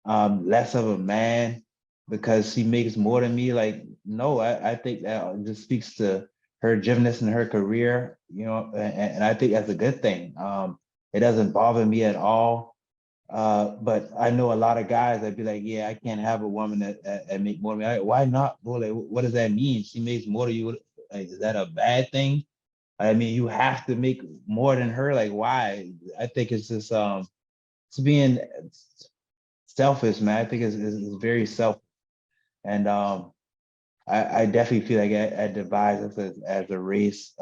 less of a man because she makes more than me. Like, no, I think that just speaks to her gymnast and her career, and I think that's a good thing. It doesn't bother me at all. But I know a lot of guys that be like, yeah, I can't have a woman that make more than me. Why not? Boy, like, what does that mean? She makes more than you. Like, is that a bad thing? I mean, you have to make more than her. Like, why? I think it's just it's being selfish, man. I think it's very selfish. And I definitely feel like it divides us as a race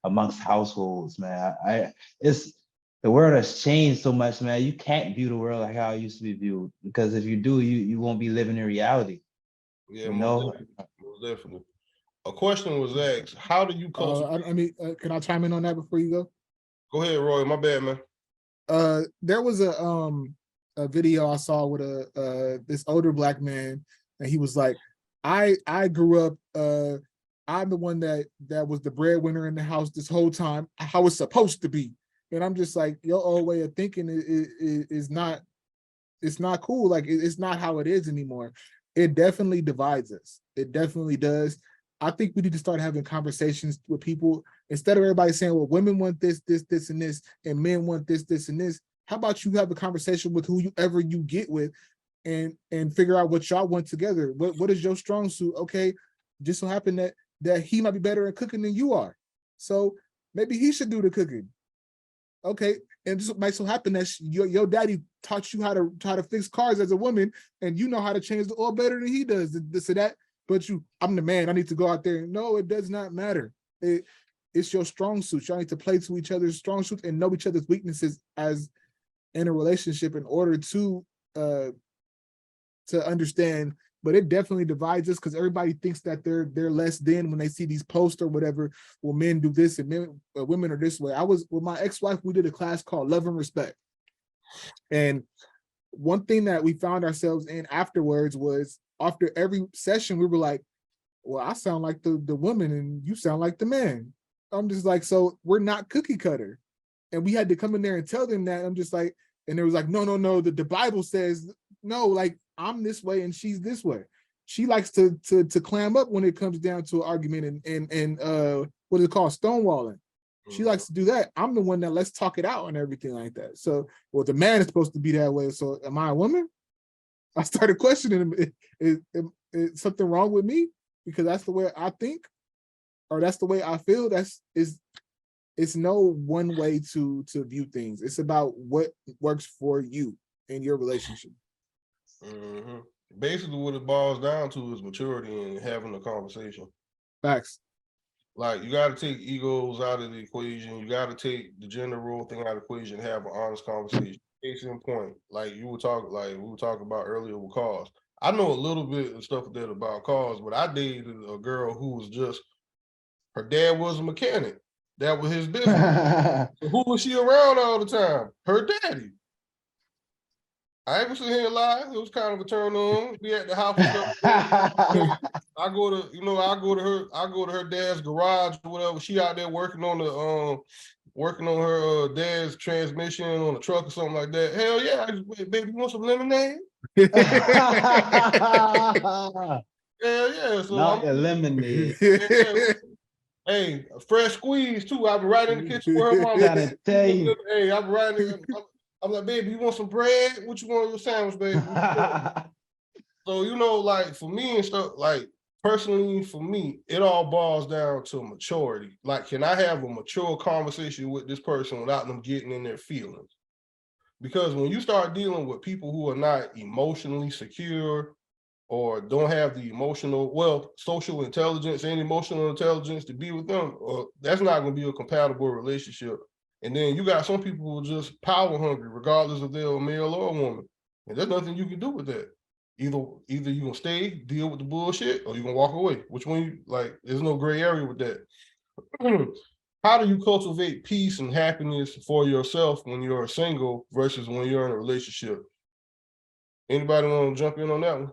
amongst households, man. It's the world has changed so much, man. You can't view the world like how it used to be viewed because if you do, you won't be living in reality. Yeah, You most know, definitely. Most definitely. A question was asked: how do you cultivate? I mean, can I chime in on that before you go? Go ahead, Roy. My bad, man. There was a video I saw with this older black man, and he was like, I grew up, I'm the one that was the breadwinner in the house this whole time, how it's supposed to be. And I'm just like, your old way of thinking is not, it's not cool. Like it's not how it is anymore. It definitely divides us. It definitely does. I think we need to start having conversations with people instead of everybody saying, well, women want this, and this, and men want this, and this. How about you have a conversation with whoever you get with and figure out what y'all want together? What is your strong suit? Okay, just so happen that he might be better at cooking than you are. So maybe he should do the cooking. Okay, and just might so happen that your daddy taught you how to fix cars as a woman, and you know how to change the oil better than he does. This or that, but I'm the man. I need to go out there. No, it does not matter. It's your strong suit. Y'all need to play to each other's strong suits and know each other's weaknesses as in a relationship in order to understand. But it definitely divides us because everybody thinks that they're less than when they see these posts or whatever. Well, men do this and women are this way. I was with my ex-wife. We did a class called Love and Respect, and one thing that we found ourselves in afterwards was after every session we were like, well, I sound like the woman and you sound like the man. I'm just like, so we're not cookie cutter. And we had to come in there and tell them that. I'm just like, and it was like, no, the Bible says no, like I'm this way and she's this way. She likes to clam up when it comes down to an argument and what is it called, stonewalling. She likes to do that. I'm the one that let's talk it out and everything like that. So, well, the man is supposed to be that way. So, am I a woman? I started questioning him. Is something wrong with me because that's the way I think, or that's the way I feel? It's no one way to view things. It's about what works for you in your relationship. Mm-hmm. Basically, what it boils down to is maturity and having a conversation. Facts. Like, you got to take egos out of the equation. You got to take the gender role thing out of the equation and have an honest conversation. Case in point, like we were talking about earlier with cars. I know a little bit of stuff that about cars, but I dated a girl who was just, her dad was a mechanic. That was his business. Who was she around all the time? Her daddy. I ain't gonna sit here and lie. It was kind of a turn on. We at the house and stuff. I go to her dad's garage or whatever. She out there working on working on her dad's transmission on a truck or something like that. Hell yeah, baby, you want some lemonade? Hell yeah. So Not the lemonade. yeah, hey, a fresh squeeze too. I'll be right in the kitchen with her mom. Trying to tell you. Hey, I'll be right in. I'm like, baby, you want some bread? What you want on your sandwich, baby? So, you know, like for me and stuff, like personally for me, it all boils down to maturity. Like, can I have a mature conversation with this person without them getting in their feelings? Because when you start dealing with people who are not emotionally secure or don't have the social intelligence and emotional intelligence to be with them, that's not going to be a compatible relationship. And then you got some people who are just power hungry, regardless if they're a male or a woman. And there's nothing you can do with that. Either you gonna stay, deal with the bullshit, or you gonna walk away. Which one you like? There's no gray area with that. How do you cultivate peace and happiness for yourself when you're single versus when you're in a relationship? Anybody want to jump in on that one?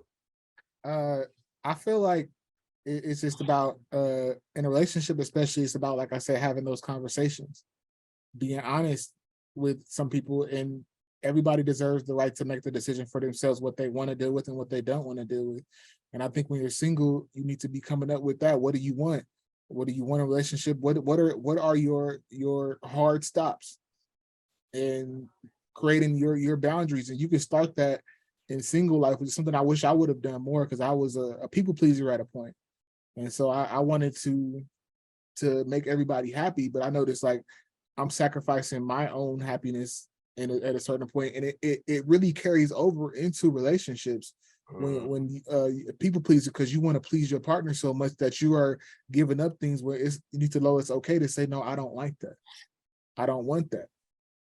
I feel like it's just about in a relationship, especially, it's about, like I said, having those conversations, being honest with some people, and everybody deserves the right to make the decision for themselves what they want to deal with and what they don't want to deal with. And I think when you're single, you need to be coming up with that. What do you want? What do you want in a relationship? What are your hard stops? And creating your boundaries. And you can start that in single life, which is something I wish I would have done more, because I was a people pleaser at a point. And so I wanted to make everybody happy, but I noticed like I'm sacrificing my own happiness at a certain point, and it really carries over into relationships when people please, because you want to please your partner so much that you are giving up things where you need to know it's okay to say, no, I don't like that. I don't want that.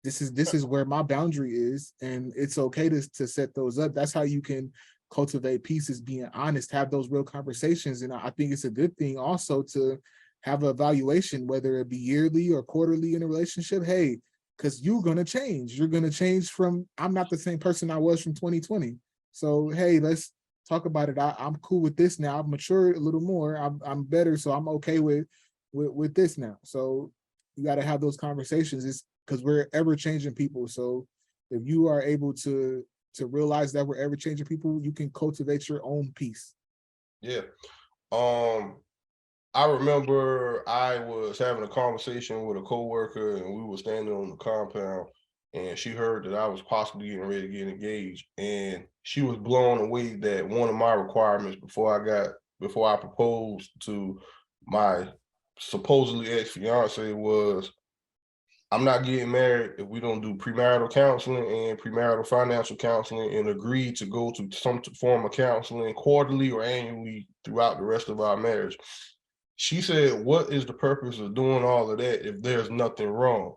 This is where my boundary is, and it's okay to set those up. That's how you can cultivate peace, is being honest, have those real conversations. And I think it's a good thing also to have an evaluation, whether it be yearly or quarterly in a relationship. Hey, because you're going to change. You're going to change from, I'm not the same person I was from 2020. So, hey, let's talk about it. I'm cool with this now. I've matured a little more. I'm better. So I'm okay with this now. So you got to have those conversations. It's because we're ever changing people. So if you are able to realize that we're ever changing people, you can cultivate your own peace. Yeah. I remember I was having a conversation with a coworker, and we were standing on the compound, and she heard that I was possibly getting ready to get engaged, and she was blown away that one of my requirements before I proposed to my supposedly ex-fiance was, I'm not getting married if we don't do premarital counseling and premarital financial counseling, and agree to go to some form of counseling quarterly or annually throughout the rest of our marriage. She said, what is the purpose of doing all of that if there's nothing wrong?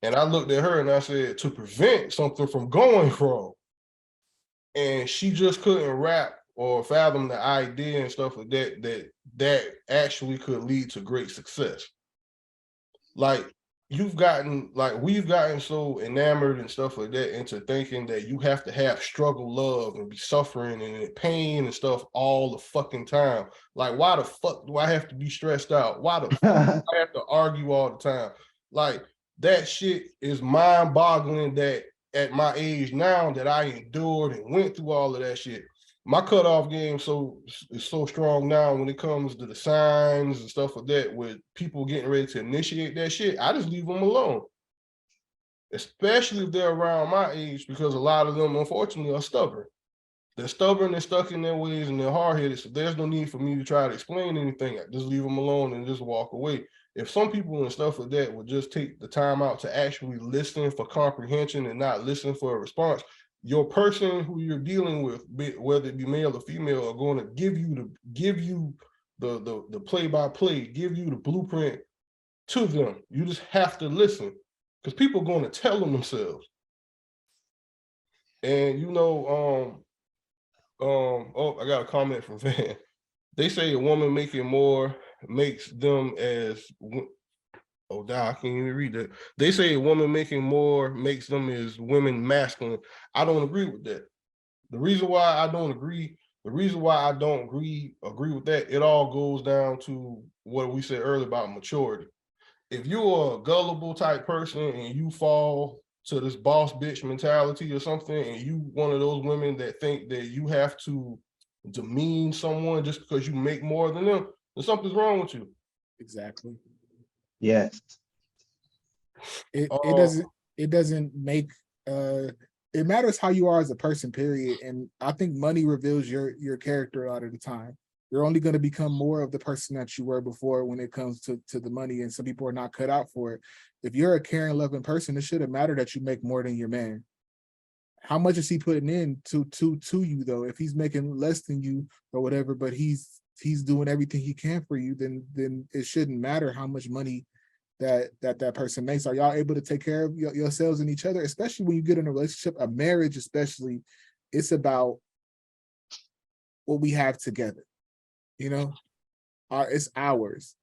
And I looked at her and I said, to prevent something from going wrong. And she just couldn't wrap or fathom the idea and stuff like that actually could lead to great success. Like, we've gotten so enamored and stuff like that into thinking that you have to have struggle love and be suffering and pain and stuff all the fucking time. Like, why the fuck do I have to be stressed out? Why the fuck do I have to argue all the time? Like, that shit is mind-boggling that at my age now that I endured and went through all of that shit. My cutoff game is so strong now when it comes to the signs and stuff like that, with people getting ready to initiate that shit. I just leave them alone, especially if they're around my age, because a lot of them, unfortunately, are stubborn. They're stubborn and stuck in their ways, and they're hard-headed, so there's no need for me to try to explain anything. I just leave them alone and just walk away. If some people and stuff like that would just take the time out to actually listen for comprehension and not listen for a response, your person who you're dealing with, whether it be male or female, are going to give you the play-by-play, give you the blueprint to them. You just have to listen, because people are going to tell them themselves. And I got a comment from Van. They say a woman making more makes them as I can't even read that. They say a woman making more makes them as women masculine. I don't agree with that. The reason why I don't agree with that, it all goes down to what we said earlier about maturity. if you're a gullible type person and you fall to this boss bitch mentality or something, and you one of those women that think that you have to demean someone just because you make more than them, then something's wrong with you. Exactly. Yes. It Uh, doesn't make it matters how you are as a person, period. And I think money reveals your character a lot of the time. You're only going to become more of the person that you were before when it comes to the money, and some people are not cut out for it. If you're a caring, loving person, it shouldn't matter that you make more than your man. How much is he putting in to you though? If he's making less than you or whatever, but he's doing everything he can for you, then it shouldn't matter how much money that person makes. Are y'all able to take care of yourselves and each other, especially when you get in a relationship, a marriage especially? It's about what we have together, you know. It's ours,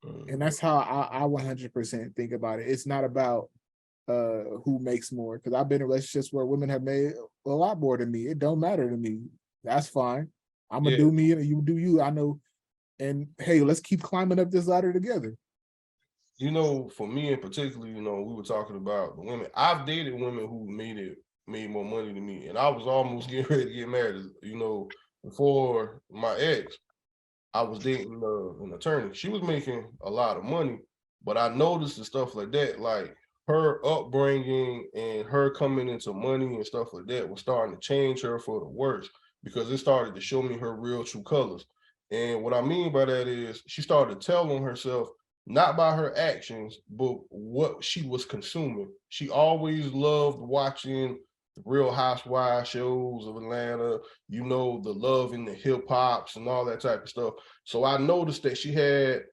and that's how I 100% think about it. It's not about who makes more, because I've been in relationships where women have made a lot more than me. It don't matter to me. That's fine. I'm gonna yeah. do me and you do you. I know. And hey, let's keep climbing up this ladder together. You know, for me in particular, you know, we were talking about the women. I've dated women who made more money than me, and I was almost getting ready to get married. You know, before my ex, I was dating an attorney. She was making a lot of money, but I noticed the stuff like that, like her upbringing and her coming into money and stuff like that was starting to change her for the worse, because it started to show me her real true colors. And what I mean by that is she started telling herself, not by her actions, but what she was consuming. She always loved watching the Real Housewives shows of Atlanta, you know, the love and the hip hops and all that type of stuff. So I noticed that she had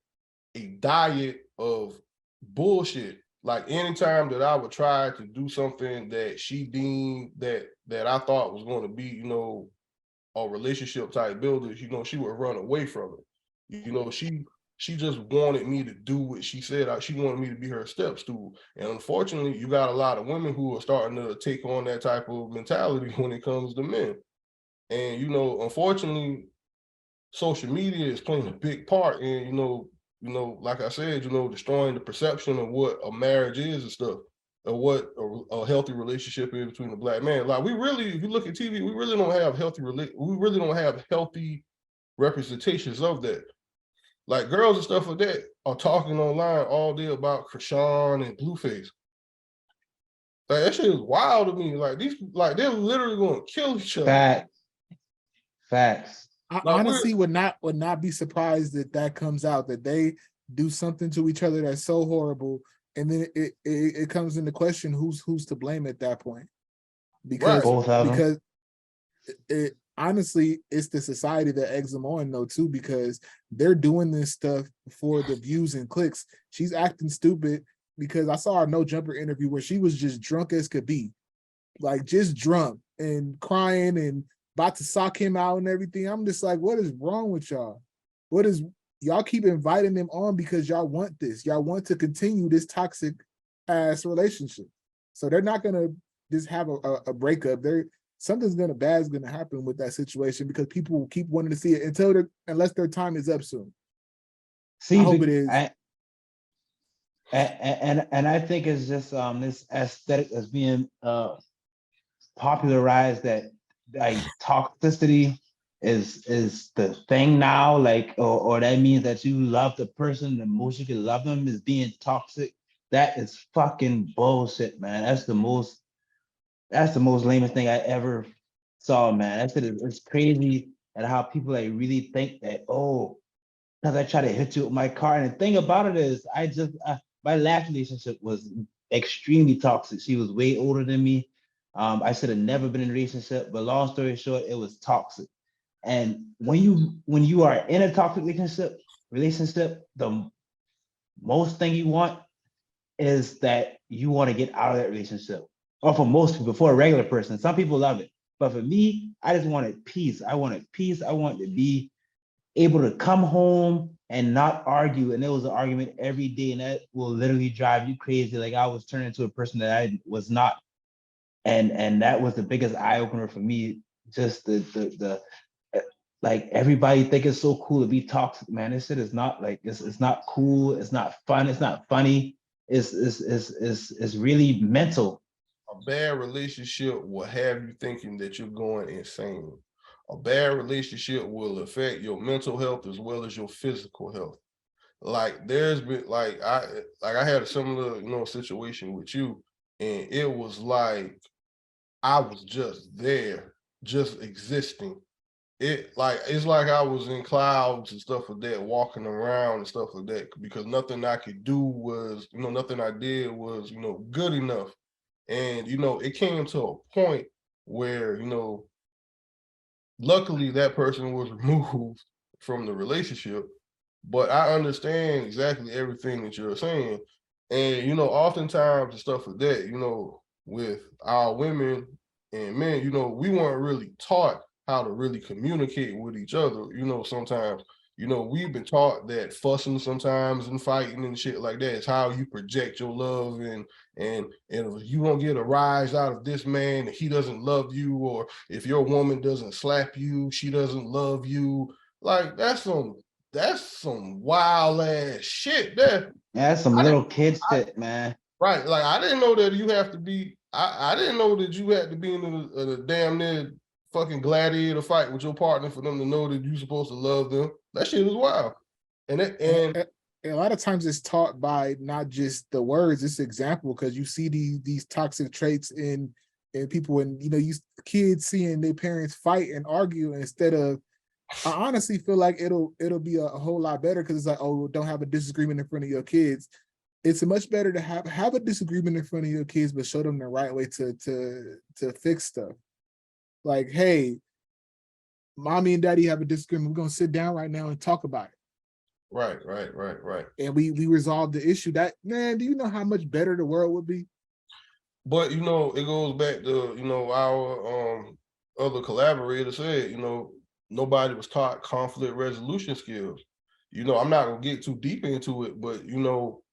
a diet of bullshit. Like anytime that I would try to do something that she deemed that I thought was going to be, you know, a relationship type builder, you know, she would run away from it. You know, she just wanted me to do what she said. She wanted me to be her step stool. And unfortunately, you got a lot of women who are starting to take on that type of mentality when it comes to men. And you know, unfortunately, social media is playing a big part in, like I said, you know, destroying the perception of what a marriage is and stuff, or what a healthy relationship is between a black man. Like we really, if you look at TV, we really don't have healthy representations of that. Like girls and stuff like that are talking online all day about Krishan and Blueface. Like that shit is wild to me. Like they're literally going to kill each other. Facts. I Like honestly would not be surprised that that comes out, that they do something to each other that's so horrible, and then it comes into question who's to blame at that point, because Right. Both of them. because it honestly, it's the society that eggs them on though too, because they're doing this stuff for the views and clicks. She's acting stupid because I saw a No Jumper interview where she was just drunk as could be, like just drunk and crying and about to sock him out and everything. I'm just like, what is wrong with y'all? What is y'all keep inviting them on because y'all want this? Y'all want to continue this toxic ass relationship. So they're not gonna just have a breakup. Something's bad's gonna happen with that situation, because people will keep wanting to see it unless their time is up soon. See, I hope it is. And I think it's just this aesthetic that's being popularized, that like toxicity is the thing now, like, or that means that you love the person the most you can love them is being toxic. That is fucking bullshit, man. That's the most lamest thing I ever saw, man. That's it's crazy at how people like really think that, oh, because I try to hit you with my car. And the thing about it is, my last relationship was extremely toxic. She was way older than me. I should have never been in a relationship, but long story short, it was toxic. And when you are in a toxic relationship, the most thing you want is that you want to get out of that relationship. Or for most people, for a regular person, some people love it. But for me, I just wanted peace. I wanted peace. I wanted to be able to come home and not argue. And there was an argument every day, and that will literally drive you crazy. Like I was turning into a person that I was not. And that was the biggest eye opener for me. Just the like everybody think it's so cool to be toxic, man. This shit is not like it's not cool, it's not fun, it's not funny. It's really mental. A bad relationship will have you thinking that you're going insane. A bad relationship will affect your mental health as well as your physical health. Like there's been I had a similar, situation with you, and it was like I was just there, just existing. It's like I was in clouds and stuff like that, walking around and stuff like that, because nothing I could do was, nothing I did was, good enough. And it came to a point where, luckily that person was removed from the relationship. But I understand exactly everything that you're saying. And oftentimes and stuff like that, with our women and men, we weren't really taught how to really communicate with each other. Sometimes, we've been taught that fussing sometimes and fighting and shit like that is how you project your love, and if you don't get a rise out of this man, he doesn't love you, or if your woman doesn't slap you, she doesn't love you. Like that's some wild ass shit there. Yeah, that's some I didn't, little kid I, shit, man. right? Like I didn't know that you have to be. I didn't know that you had to be in a damn near fucking gladiator fight with your partner for them to know that you're supposed to love them. That shit is wild. And it, And, and and a lot of times it's taught by not just the words, it's example, because you see these toxic traits in people, and you kids seeing their parents fight and argue, instead of, I honestly feel like it'll be a whole lot better, because it's like, oh, don't have a disagreement in front of your kids. It's much better to have a disagreement in front of your kids, but show them the right way to fix stuff. Like, hey, mommy and daddy have a disagreement. We're gonna sit down right now and talk about it. right. And we resolve the issue. That, man, do you know how much better the world would be? But it goes back to our other collaborator said, nobody was taught conflict resolution skills. I'm not gonna get too deep into it, but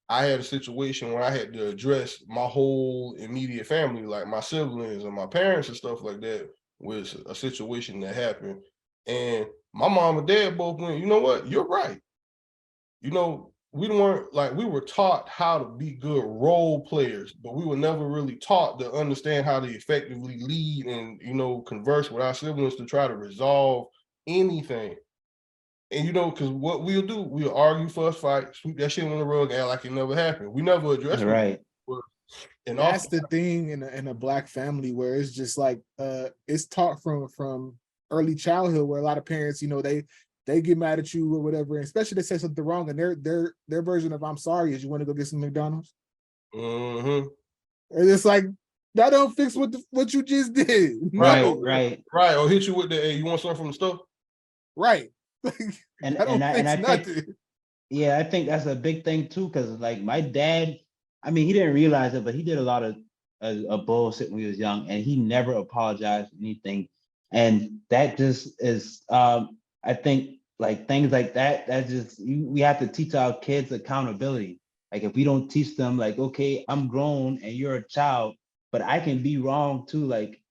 I had a situation where I had to address my whole immediate family, like my siblings and my parents and stuff like that, was a situation that happened. And my mom and dad both went, you know what, you're right. We weren't like, we were taught how to be good role players, but we were never really taught to understand how to effectively lead and converse with our siblings to try to resolve anything. And because what we'll do, we'll argue, fuss, fight, sweep that shit on the rug, act like it never happened. We never address it. Right. And That's also, the thing in a black family, where it's just like, it's taught from early childhood, where a lot of parents, they get mad at you or whatever, and especially they say something wrong, and their version of I'm sorry is, you want to go get some McDonald's. mm-hmm. And it's like, that don't fix what you just did. Right, No. right. Or hit you with the, hey, you want something from the store? Right. And that don't fix I nothing. think, yeah, I think that's a big thing too, because like my dad, I mean, he didn't realize it, but he did a lot of bullshit when he was young, and he never apologized for anything. And that just is, I think, like things like that, we have to teach our kids accountability. Like if we don't teach them, like, okay, I'm grown and you're a child, but I can be wrong too. Like,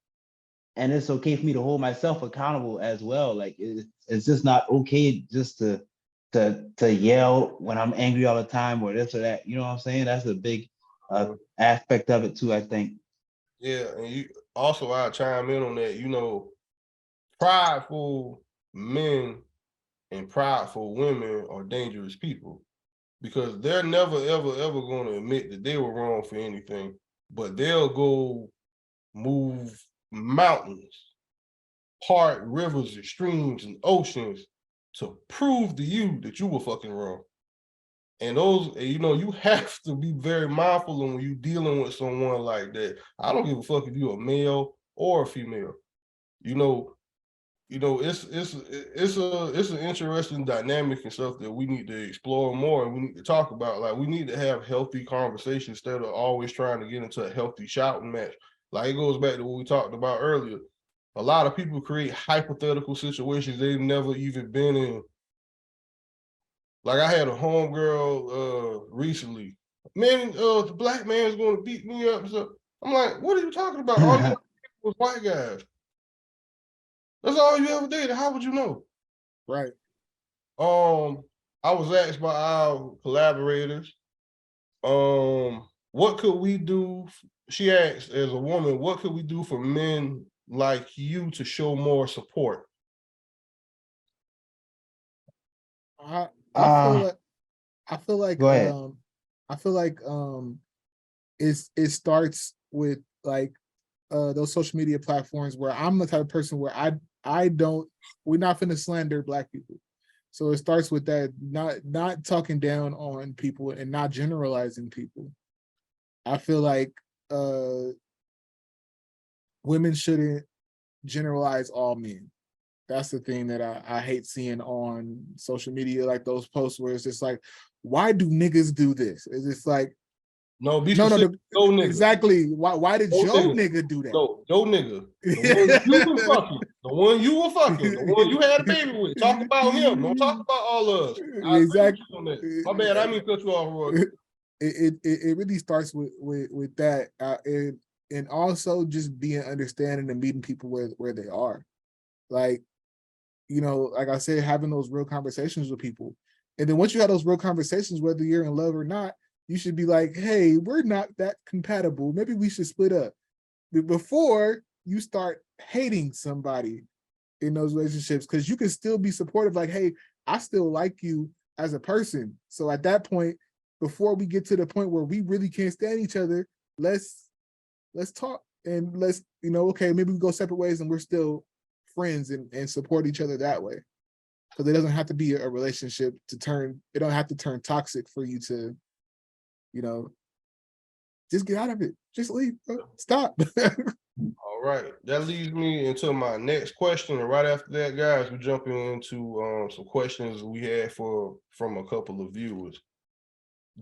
and it's okay for me to hold myself accountable as well. Like it's just not okay just to yell when I'm angry all the time or this or that. You know what I'm saying? That's a big aspect of it too, I think. Yeah, and you also, I chime in on that. Prideful men and prideful women are dangerous people, because they're never, ever, ever going to admit that they were wrong for anything, but they'll go move mountains, part rivers and streams and oceans to prove to you that you were fucking wrong. And you have to be very mindful when you're dealing with someone like that. I don't give a fuck if you're a male or a female. You know, it's an interesting dynamic and stuff that we need to explore more, and we need to talk about. Like, we need to have healthy conversations instead of always trying to get into a healthy shouting match. Like, it goes back to what we talked about earlier. A lot of people create hypothetical situations they've never even been in. Like, I had a homegirl recently. Man, the black man's going to beat me up. So I'm like, what are you talking about? All you was white guys. That's all you ever did. How would you know? Right. I was asked by our collaborators, what could we do? She asked, as a woman, what could we do for men like you to show more support? I feel Uh, like I feel like Go ahead. I feel like it starts with like those social media platforms where I'm the type of person where I don't we're not finna slander black people. So it starts with that, not talking down on people and not generalizing people. I feel like women shouldn't generalize all men. That's the thing that I hate seeing on social media, like those posts where it's just like, why do niggas do this? It's just like, No, be no, specific. Yo, nigga. exactly. Why did Yo, Joe nigga. nigga do that? Yo, nigga. The one you were fucking. The one you were fucking. The one you had a baby with. Talk about him. Don't talk about all of us. I agree with Exactly. you on that. My bad. I mean cut you off, Roy. It really starts with that, and also just being understanding and meeting people where they are, like, you know, like I said, having those real conversations with people, and then once you have those real conversations, whether you're in love or not, you should be like, hey, we're not that compatible, maybe we should split up, before you start hating somebody in those relationships, because you can still be supportive, like, hey, I still like you as a person. So at that point, before we get to the point where we really can't stand each other, let's talk, and let's, you know, okay, maybe we go separate ways and we're still friends, and support each other that way. Because it doesn't have to be a relationship to turn, it don't have to turn toxic for you to, you know, just get out of it. Just leave. Stop. All right. That leads me into my next question. And right after that, guys, we're jumping into some questions we had from a couple of viewers.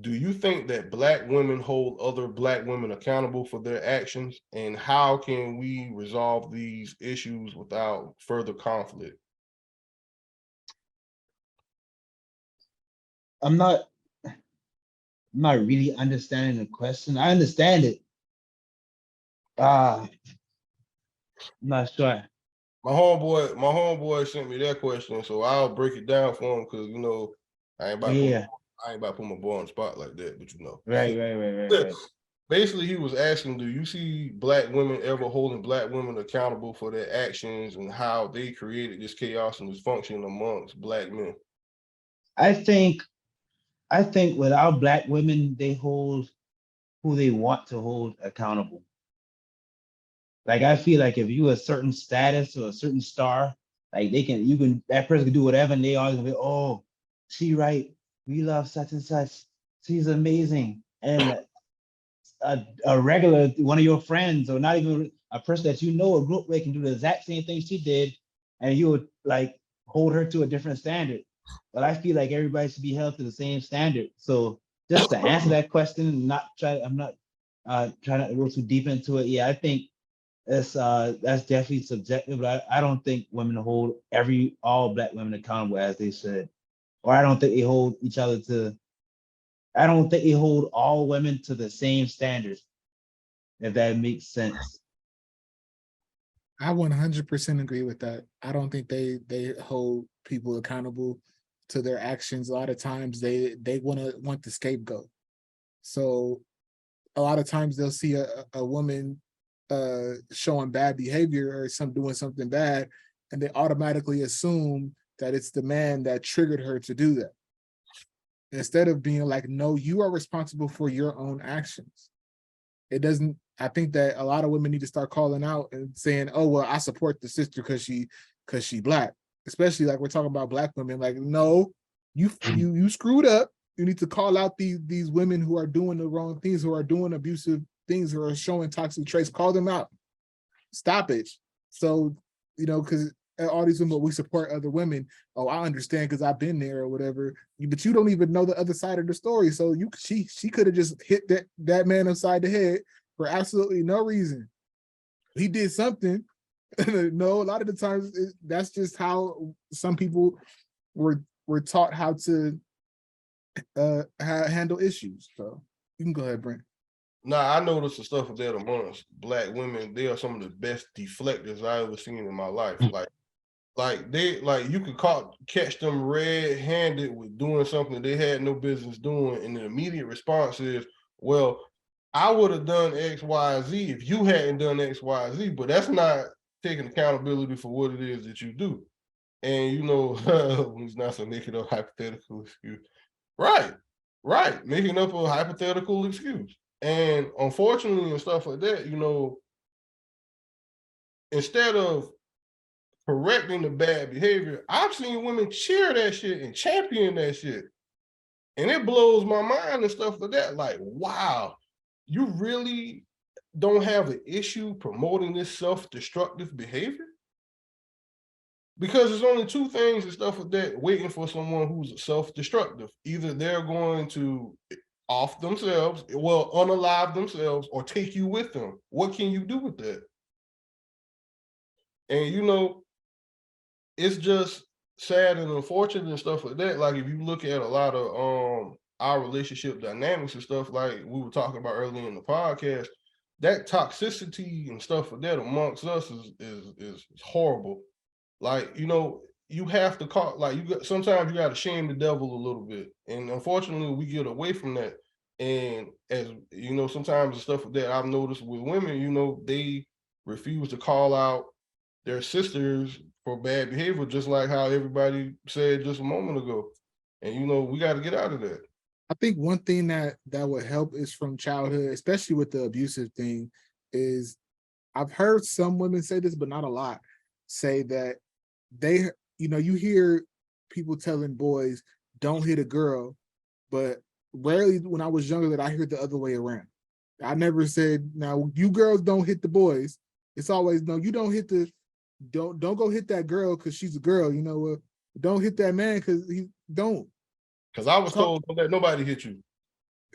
Do you think that Black women hold other Black women accountable for their actions? And how can we resolve these issues without further conflict? I'm not really understanding the question. I understand it. I'm not sure. My homeboy sent me that question, so I'll break it down for him because I ain't about to Yeah. put my boy on the spot like that, but Right. Basically, he was asking, do you see Black women ever holding Black women accountable for their actions and how they created this chaos and dysfunction amongst Black men? I think without Black women, they hold who they want to hold accountable. Like I feel like if you a certain status or a certain star, like that person can do whatever, and they always gonna be, oh, she right, we love such and such, she's amazing. And a regular one of your friends, or not even a person that you know or group with, can do the exact same thing she did, and you would like hold her to a different standard. But I feel like everybody should be held to the same standard. So just to answer that question, I'm not trying to go too deep into it. Yeah, I think that's definitely subjective, but I don't think women hold all Black women accountable as they should. Or I don't think they hold each other to I don't think they hold all women to the same standards, if that makes sense. I 100% agree with that. I don't think they hold people accountable to their actions. A lot of times they want the scapegoat. So a lot of times they'll see a woman showing bad behavior or doing something bad, and they automatically assume that it's the man that triggered her to do that, instead of being like, no, you are responsible for your own actions. It doesn't, I think that a lot of women need to start calling out and saying, oh, well, I support the sister because she Black. Especially like we're talking about Black women. Like, no, you screwed up. You need to call out these women who are doing the wrong things, who are doing abusive things, who are showing toxic traits. Call them out. Stop it. So, because all these women, we support other women. Oh, I understand because I've been there or whatever. But you don't even know the other side of the story. So she could have just hit that man upside the head for absolutely no reason. He did something. No, a lot of the times that's just how some people were taught how to handle issues. So you can go ahead, Brent. Nah, I noticed the stuff that amongst Black women, they are some of the best deflectors I ever seen in my life. Like Like you could catch them red-handed with doing something they had no business doing, and the immediate response is, "Well, I would have done X, Y, Z if you hadn't done X, Y, Z." But that's not taking accountability for what it is that you do. And you know, he's not so making up hypothetical excuse. Right, right, making up a hypothetical excuse. And unfortunately, and stuff like that, you know, instead of correcting the bad behavior, I've seen women cheer that shit and champion that shit. And it blows my mind and stuff like that. Like, wow, you really don't have an issue promoting this self-destructive behavior? Because there's only two things and stuff like that waiting for someone who's self-destructive. Either they're going to off themselves, well, unalive themselves, or take you with them. What can you do with that? And you know, it's just sad and unfortunate and stuff like that. Like if you look at a lot of our relationship dynamics and stuff like we were talking about earlier in the podcast, that toxicity and stuff like that amongst us is horrible. Like, you know, you have to call, like, sometimes you got to shame the devil a little bit. And unfortunately, we get away from that. And as you know, sometimes the stuff that I've noticed with women, you know, they refuse to call out their sisters for bad behavior, just like how everybody said just a moment ago. And, you know, we got to get out of that. I think one thing that would help is from childhood, especially with the abusive thing, is I've heard some women say this, but not a lot, say that they, you know, you hear people telling boys, don't hit a girl, but rarely when I was younger that I hear the other way around. I never said, now you girls don't hit the boys. It's always, no, you don't hit the, don't go hit that girl because she's a girl, you know, don't hit that man because he don't. Because I was told, don't let nobody hit you.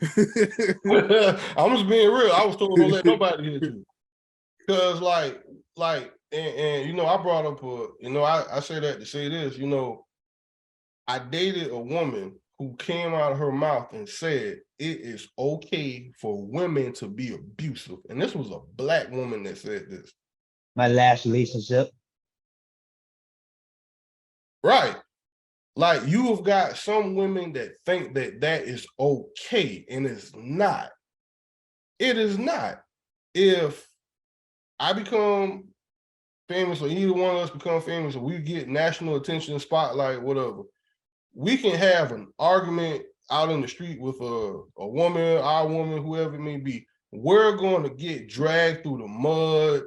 I'm just being real. I was told, don't let nobody hit you. Because and you know, I brought up you know, I say that to say this, you know, I dated a woman who came out of her mouth and said it is okay for women to be abusive. And this was a Black woman that said this. My last relationship. Right. Like, you have got some women that think that that is okay, and it's not. It is not. If I become famous, or either one of us become famous, or we get national attention, spotlight, whatever, we can have an argument out in the street with a woman, our woman, whoever it may be. We're going to get dragged through the mud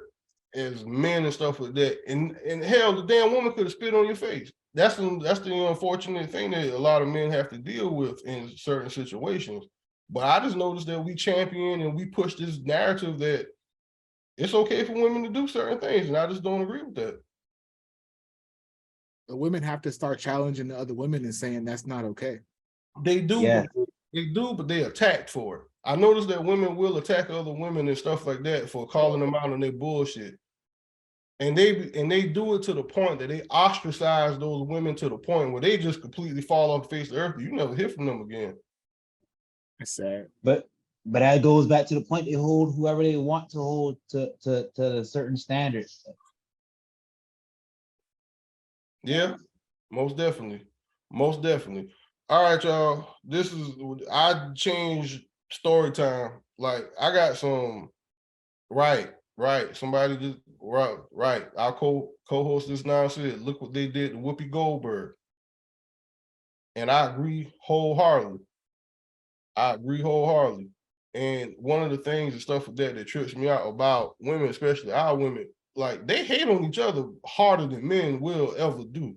as men and stuff like that. And hell, the damn woman could have spit on your face. That's the unfortunate thing that a lot of men have to deal with in certain situations. But I just noticed that we champion and we push this narrative that it's okay for women to do certain things, and I just don't agree with that. The women have to start challenging the other women and saying that's not okay. They do, Yeah. but they attacked for it. I noticed that women will attack other women and stuff like that for calling them out on their bullshit. And they do it to the point that they ostracize those women to the point where they just completely fall off the face of the earth. You never hear from them again. That's sad. But that goes back to the point, they hold whoever they want to hold to a certain standards. Yeah, most definitely. Most definitely. All right, y'all. I changed story time. Like, I got some right. Somebody just right. Our co-host this now said, look what they did to Whoopi Goldberg. And I agree wholeheartedly. And one of the things and stuff that trips me out about women, especially our women, like, they hate on each other harder than men will ever do.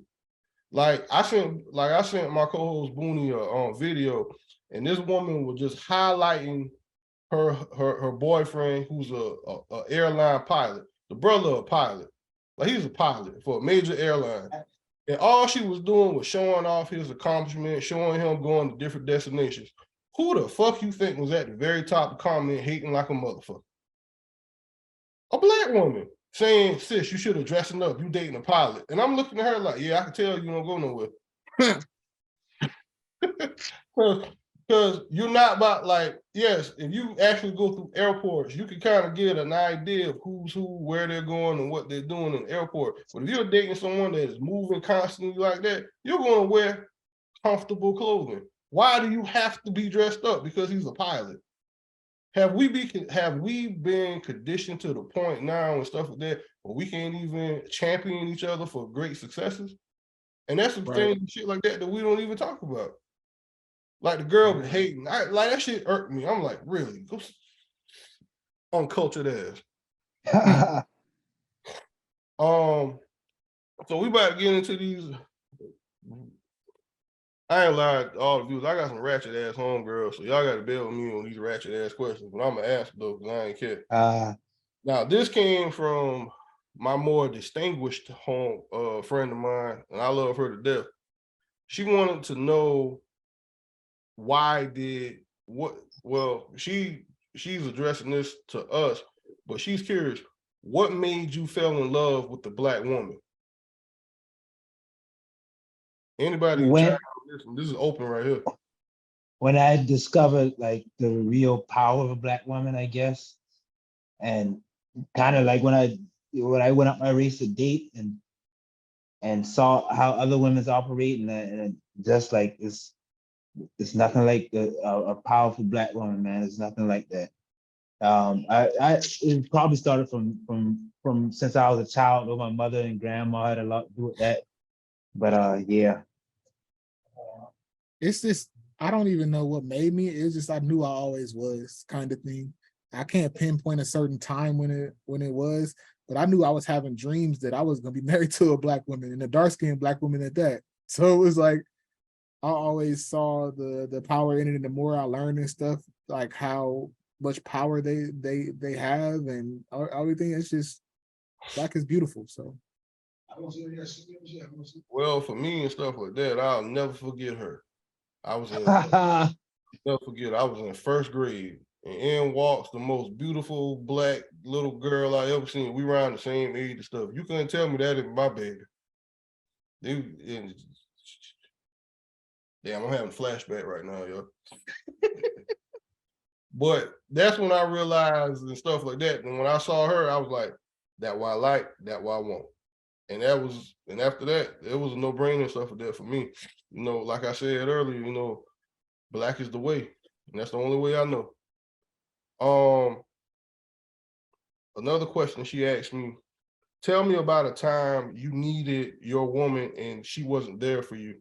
Like I sent my co-host Booney a video, and this woman was just highlighting her boyfriend, who's a airline pilot, the brother of a pilot. Like, he's a pilot for a major airline. And all she was doing was showing off his accomplishments, showing him going to different destinations. Who the fuck you think was at the very top of the comment hating like a motherfucker? A Black woman saying, sis, you should have dressing up. You dating a pilot. And I'm looking at her like, yeah, I can tell you don't go nowhere. Because you're not about like, yes, if you actually go through airports, you can kind of get an idea of who's who, where they're going, and what they're doing in the airport. But if you're dating someone that is moving constantly like that, you're going to wear comfortable clothing. Why do you have to be dressed up? Because he's a pilot. Have we been conditioned to the point now and stuff like that where we can't even champion each other for great successes? And that's some things and shit like that we don't even talk about. Like the girl been hating. Like that shit irked me. I'm like, really? Go uncultured ass. So we about to get into these. I ain't lied to all the viewers. I got some ratchet ass homegirls, so y'all got to bear with me on these ratchet ass questions. But I'm gonna ask though, because I ain't care. Now this came from my more distinguished friend of mine, and I love her to death. She wanted to know she's addressing this to us, but she's curious, what made you fall in love with the Black woman? Anybody can try this is open right here. When I discovered like the real power of a Black woman, I guess, and kind of like when I went up my race to date and saw how other women's operate, and just like it's nothing like a powerful Black woman, man. It's nothing like that. It probably started from since I was a child, though my mother and grandma had a lot to do with that. But yeah. It's just, I don't even know what made me. It's just I knew I always was kind of thing. I can't pinpoint a certain time when it was, but I knew I was having dreams that I was gonna be married to a Black woman, and a dark-skinned Black woman at that. So it was like I always saw the power in it, and the more I learned and stuff, like how much power they have and everything. It's just Black is beautiful. So well, for me and stuff like that, I'll never forget her. I was in never forget, I was in first grade, and in walks the most beautiful Black little girl I ever seen. We around the same age and stuff. You couldn't tell me that is my baby. Damn, I'm having a flashback right now, yo. But that's when I realized and stuff like that. And when I saw her, I was like, that what I like, that what I want. And after that, it was a no-brainer stuff for that for me. You know, like I said earlier, you know, Black is the way. And that's the only way I know. Another question she asked me, tell me about a time you needed your woman and she wasn't there for you.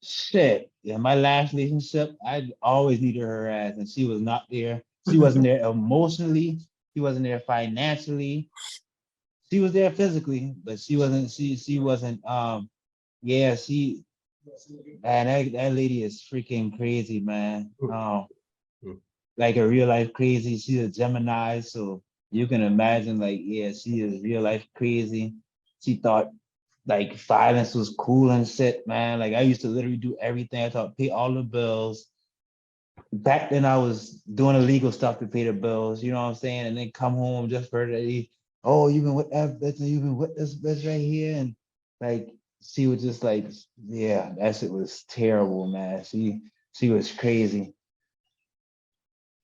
Shit. In my last relationship, I always needed her ass, and she was not there. She wasn't there emotionally. She wasn't there financially. She was there physically, but she wasn't. She wasn't. Yeah. Man, that lady is freaking crazy, man. Like a real life crazy. She's a Gemini, so you can imagine. Like, yeah, she is real life crazy. She thought like violence was cool and shit, man. Like I used to literally do everything. I thought pay all the bills. Back then I was doing illegal stuff to pay the bills, you know what I'm saying? And then come home just for the, oh, you've been with that bitch and you've been with this bitch right here. And like she was just like, yeah, that shit was terrible, man. She was crazy.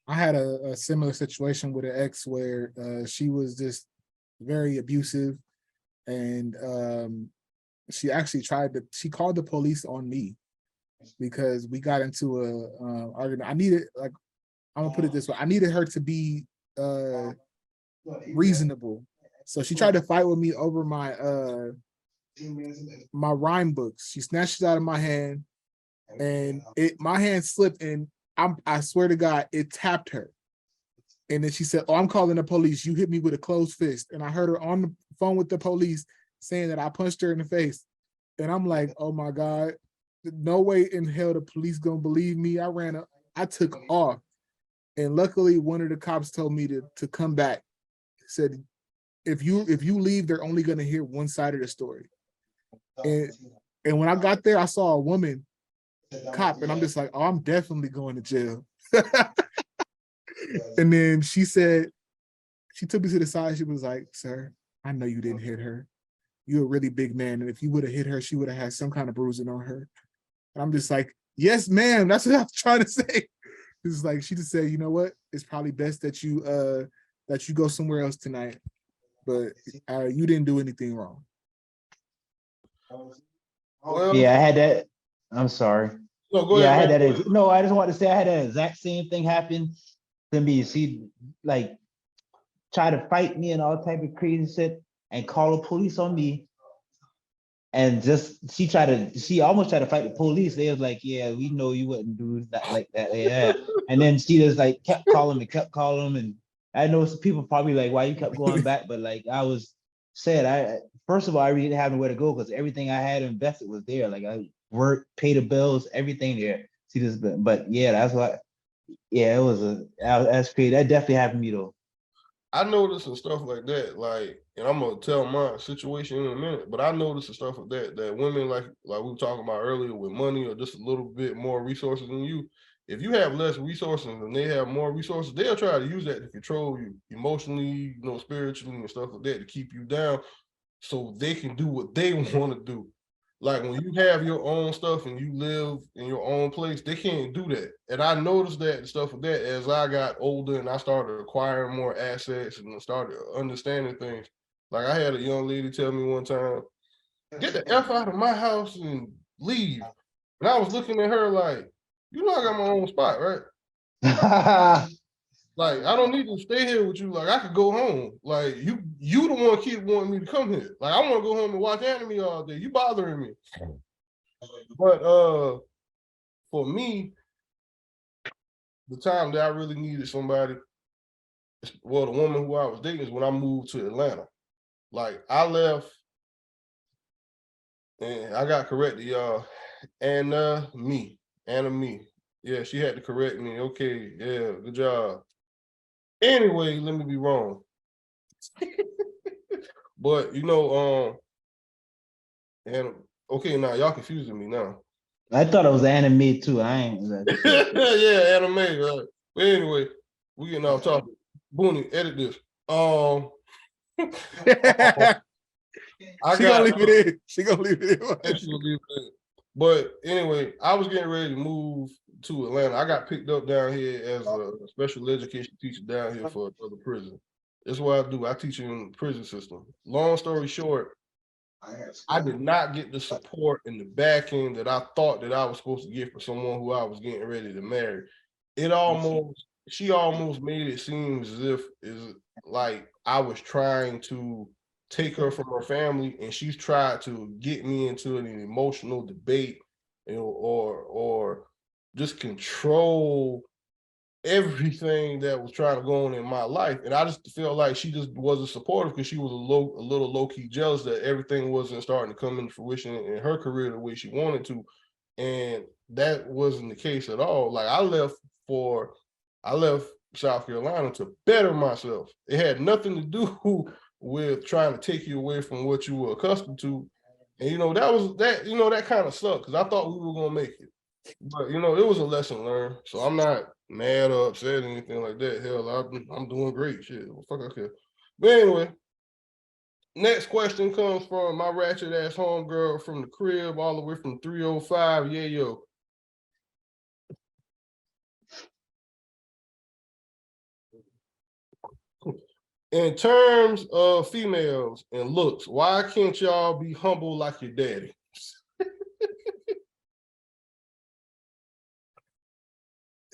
I had a similar situation with an ex where she was just very abusive, and she actually she called the police on me because we got into a argument. I'm gonna put it this way, I needed her to be reasonable. So she tried to fight with me over my rhyme books. She snatched it out of my hand, and my hand slipped, and I swear to God, it tapped her. And then she said, "Oh, I'm calling the police. You hit me with a closed fist." And I heard her on the phone with the police saying that I punched her in the face. And I'm like, oh my God, no way in hell the police gonna believe me. I took off. And luckily one of the cops told me to come back. He said, if you leave, they're only gonna hear one side of the story. And when I got there, I saw a woman cop, and I'm just like, oh, I'm definitely going to jail. And then she said, she took me to the side. She was like, "Sir, I know you didn't hit her. You're a really big man. And if you would have hit her, she would have had some kind of bruising on her." And I'm just like, Yes, ma'am. That's what I was trying to say. It's like she just said, you know what? It's probably best that you go somewhere else tonight. But you didn't do anything wrong. Well, Yeah, I had that. I'm sorry. no, go Yeah, I ahead, had man. that. No, I just want to say I had that exact same thing happen to me. She like try to fight me and all type of crazy shit and call the police on me. And just she almost tried to fight the police. They was like, yeah, we know you wouldn't do that like that. Yeah. And then she just like kept calling them. And I know some people probably like why you kept going back, but like I was said, I first of all, I really didn't have nowhere to go because everything I had invested was there. Like I worked, pay the bills, everything there. She just but yeah, that's what yeah, that's crazy. That definitely happened to me though. I noticed and stuff like that, like, and I'm gonna tell my situation in a minute, but I noticed and stuff like that women like we were talking about earlier with money or just a little bit more resources than you. If you have less resources and they have more resources, they'll try to use that to control you emotionally, spiritually and stuff like that to keep you down, so they can do what they want to do. Like when you have your own stuff and you live in your own place, they can't do that. And I noticed that and stuff like that as I got older and I started acquiring more assets and started understanding things. Like I had a young lady tell me one time, "Get the F out of my house and leave." And I was looking at her like, "You know I got my own spot, right? Like I don't need to stay here with you. Like I could go home. Like you the one keep wanting me to come here. Like I want to go home and watch anime all day. You bothering me." But for me, the time that I really needed somebody, well, the woman who I was dating is when I moved to Atlanta. Like I left and I got corrected, y'all. Anna me. Yeah, she had to correct me. Okay, yeah, good job. Anyway, let me be wrong. But and okay, now y'all confusing me now. I thought it was anime too. I ain't Yeah, anime, right? But anyway, we getting off topic. Booney, edit this. I She gonna got leave it in. She gonna leave it in. actually, but anyway, I was getting ready to move to Atlanta. I got picked up down here as a special education teacher down here for the prison. That's what I do. I teach in the prison system. Long story short, I did not get the support and the backing that I thought that I was supposed to get for someone who I was getting ready to marry. She almost made it seem as if is like I was trying to take her from her family, and she's tried to get me into an emotional debate, or just control everything that was trying to go on in my life. And I just feel like she just wasn't supportive because she was a little low-key jealous that everything wasn't starting to come into fruition in her career the way she wanted to. And that wasn't the case at all. Like I left South Carolina to better myself. It had nothing to do with trying to take you away from what you were accustomed to. And that kind of sucked because I thought we were gonna make it. But it was a lesson learned. So I'm not mad or upset or anything like that. Hell, I'm doing great. Shit, well, fuck I care. But anyway, next question comes from my ratchet ass homegirl from the crib, all the way from 305. Yeah, yo. In terms of females and looks, why can't y'all be humble like your daddy?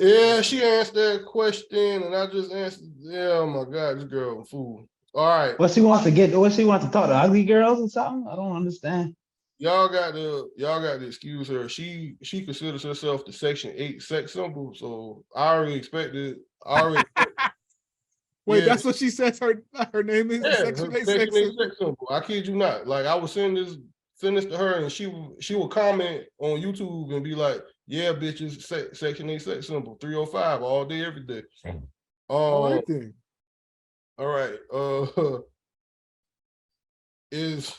Yeah, she answered that question, and I just answered. Yeah, oh my God, this girl a fool. All right, what she wants to talk to ugly girls or something? I don't understand. y'all got to excuse her. She considers herself the Section 8 sex symbol, so I already expected. Wait, Yeah, that's what she says her name is? The yeah, Section her 8 Section sex 8 symbol? sex symbol. I kid you not. Like I would send this to her, and she would comment on YouTube and be like, "Yeah, bitches, Section 8 sex symbol, 305 all day, every day." All Um, right then. all right. Is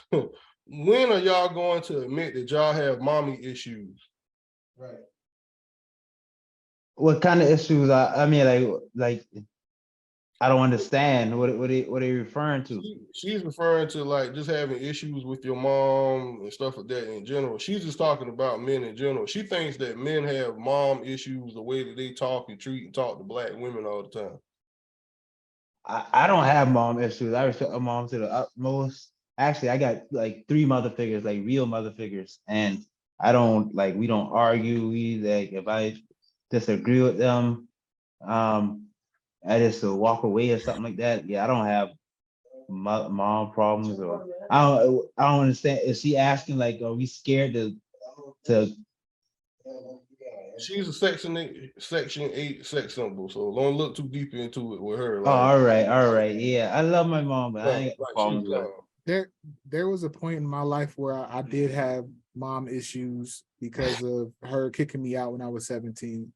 when are y'all going to admit that y'all have mommy issues? What kind of issues? I mean, like I don't understand what are they referring to? She's referring to like just having issues with your mom and stuff like that in general. She's just talking about men in general. She thinks that men have mom issues, the way that they talk and treat and talk to black women all the time. I don't have mom issues. I respect my mom to the utmost. Actually, I got like 3 mother figures, like real mother figures, and I don't like we don't argue. We like if I disagree with them, I just walk away or something like that. Yeah, I don't have mom problems or I don't understand. Is she asking like, are we scared to She's a section 8 sex symbol, so don't look too deep into it with her. Oh, Like, all right. Yeah, I love my mom, but I no, ain't got no like she's problems with her. There was a point in my life where I did have mom issues because of her kicking me out when I was 17.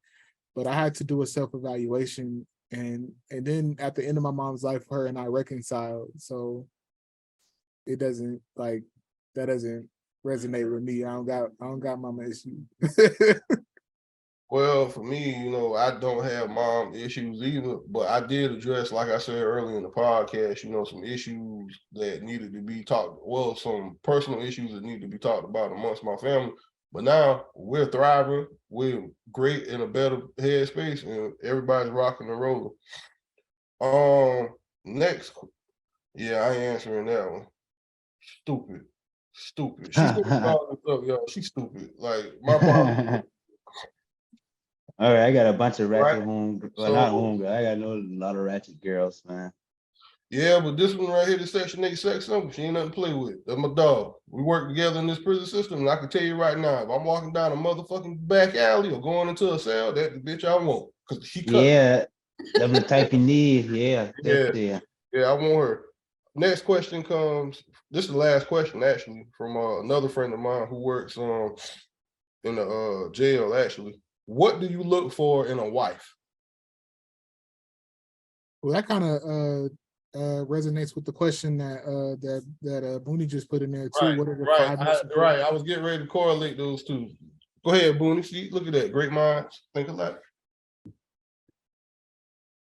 But I had to do a self-evaluation, and then at the end of my mom's life, her and I reconciled. So it doesn't like that doesn't resonate with me. I don't got mama issues. Well, for me, you know, I don't have mom issues either, but I did address, like I said earlier in the podcast, you know, some issues that needed to be talked, well, some personal issues that need to be talked about amongst my family. But now we're thriving, we're great in a better headspace, and everybody's rocking and rolling. Next, yeah, I ain't answering that one. Stupid. She said all this stuff, y'all. She's stupid. Like my problem, All right, I got a bunch of right? ratchet well, not So home. I got a lot of ratchet girls, man. yeah, but this one right here, the Section 8 sex symbol, she ain't nothing to play with. That's my dog. We work together in this prison system, and I can tell you right now, if I'm walking down a motherfucking back alley or going into a cell, that the bitch I want. Because she cut. Yeah, them the type you need. Yeah, Yeah, yeah. yeah, I want her. Next question comes, this is the last question, actually, from another friend of mine who works in the jail, actually. What do you look for in a wife? Well, that kind of resonates with the question that Booney just put in there too. Right, What are the right, five most important? I was getting ready to correlate those two. Go ahead, Booney. See, look at that. Great minds think alike.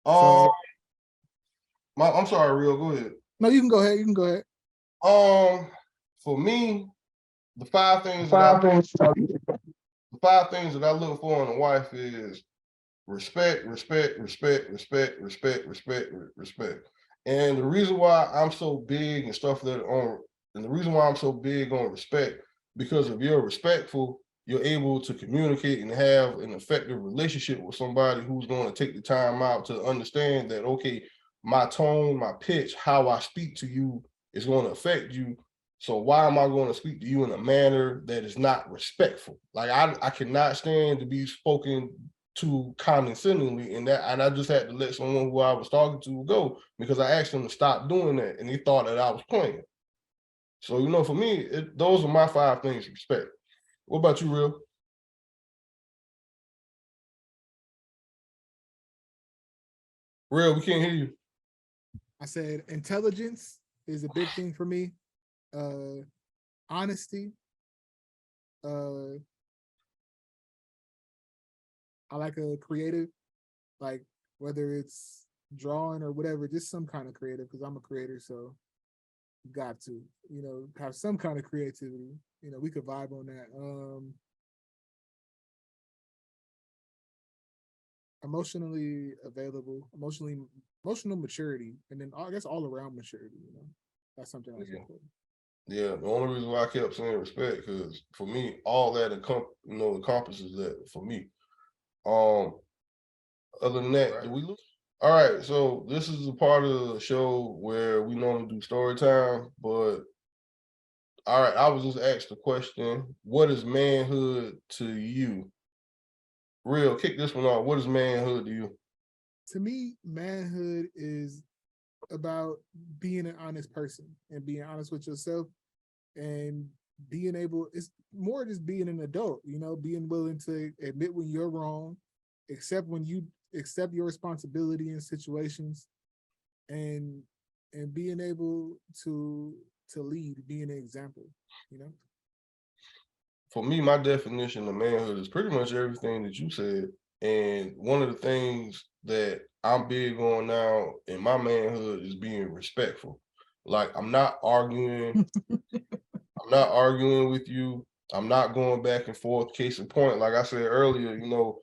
Um, So I'm sorry, real. Go ahead. no, you can go ahead. You can go ahead. For me, the five things that I look for in a wife is respect. And the reason why I'm so big and stuff that on, and the reason why I'm so big on respect, because if you're respectful, you're able to communicate and have an effective relationship with somebody who's going to take the time out to understand that, okay, my tone, my pitch, how I speak to you is going to affect you. So why am I going to speak to you in a manner that is not respectful? Like I cannot stand to be spoken to condescendingly, and I just had to let someone who I was talking to go because I asked them to stop doing that, and they thought that I was playing. So you know, for me, those are my 5 things: respect. What about you, Real? Real, we can't hear you. I said intelligence is a big thing for me. Honesty. Uh, I like a creative, like whether it's drawing or whatever, just some kind of creative because I'm a creator, so got to, have some kind of creativity. We could vibe on that. Emotionally available, emotional maturity, and then I guess all around maturity. That's something else important. Yeah, the only reason why I kept saying respect because for me, all that encompasses that for me. Other than that, right. Do we lose? All right, so this is a part of the show where we normally do story time, but all right, I was just asked the question: what is manhood to you? Real, kick this one off. What is manhood to you? To me, manhood is about being an honest person and being honest with yourself and being able, it's more just being an adult, being willing to admit when you're wrong, accept when you accept your responsibility in situations, and being able to lead, being an example. For me, my definition of manhood is pretty much everything that you said. And one of the things that I'm big on now in my manhood is being respectful. Like, I'm not arguing. I'm not arguing with you. I'm not going back and forth. Case in point, like I said earlier, you know,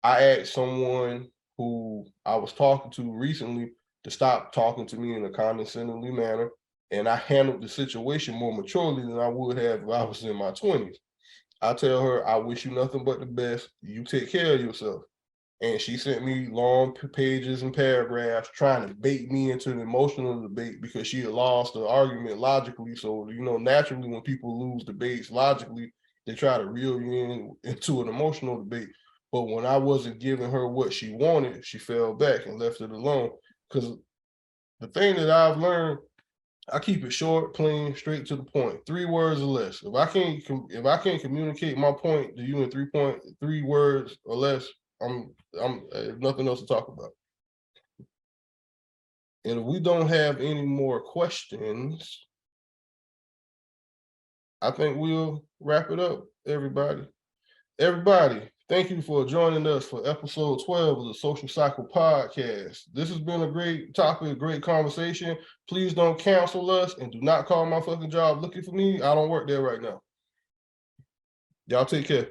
I asked someone who I was talking to recently to stop talking to me in a condescendingly manner, and I handled the situation more maturely than I would have if I was in my 20s. I tell her, I wish you nothing but the best. You take care of yourself. And she sent me long pages and paragraphs trying to bait me into an emotional debate because she had lost the argument logically. So, you know, naturally, when people lose debates logically, they try to reel you into an emotional debate. But when I wasn't giving her what she wanted, she fell back and left it alone. Because the thing that I've learned, I keep it short, plain, straight to the point. 3 words or less. If I can't communicate my point to you in 3 words or less, I'm nothing else to talk about. And if we don't have any more questions, I think we'll wrap it up, everybody. Everybody, thank you for joining us for episode 12 of the Social Cycle Podcast. This has been a great topic, great conversation. Please don't cancel us and do not call my fucking job looking for me. I don't work there right now. Y'all take care.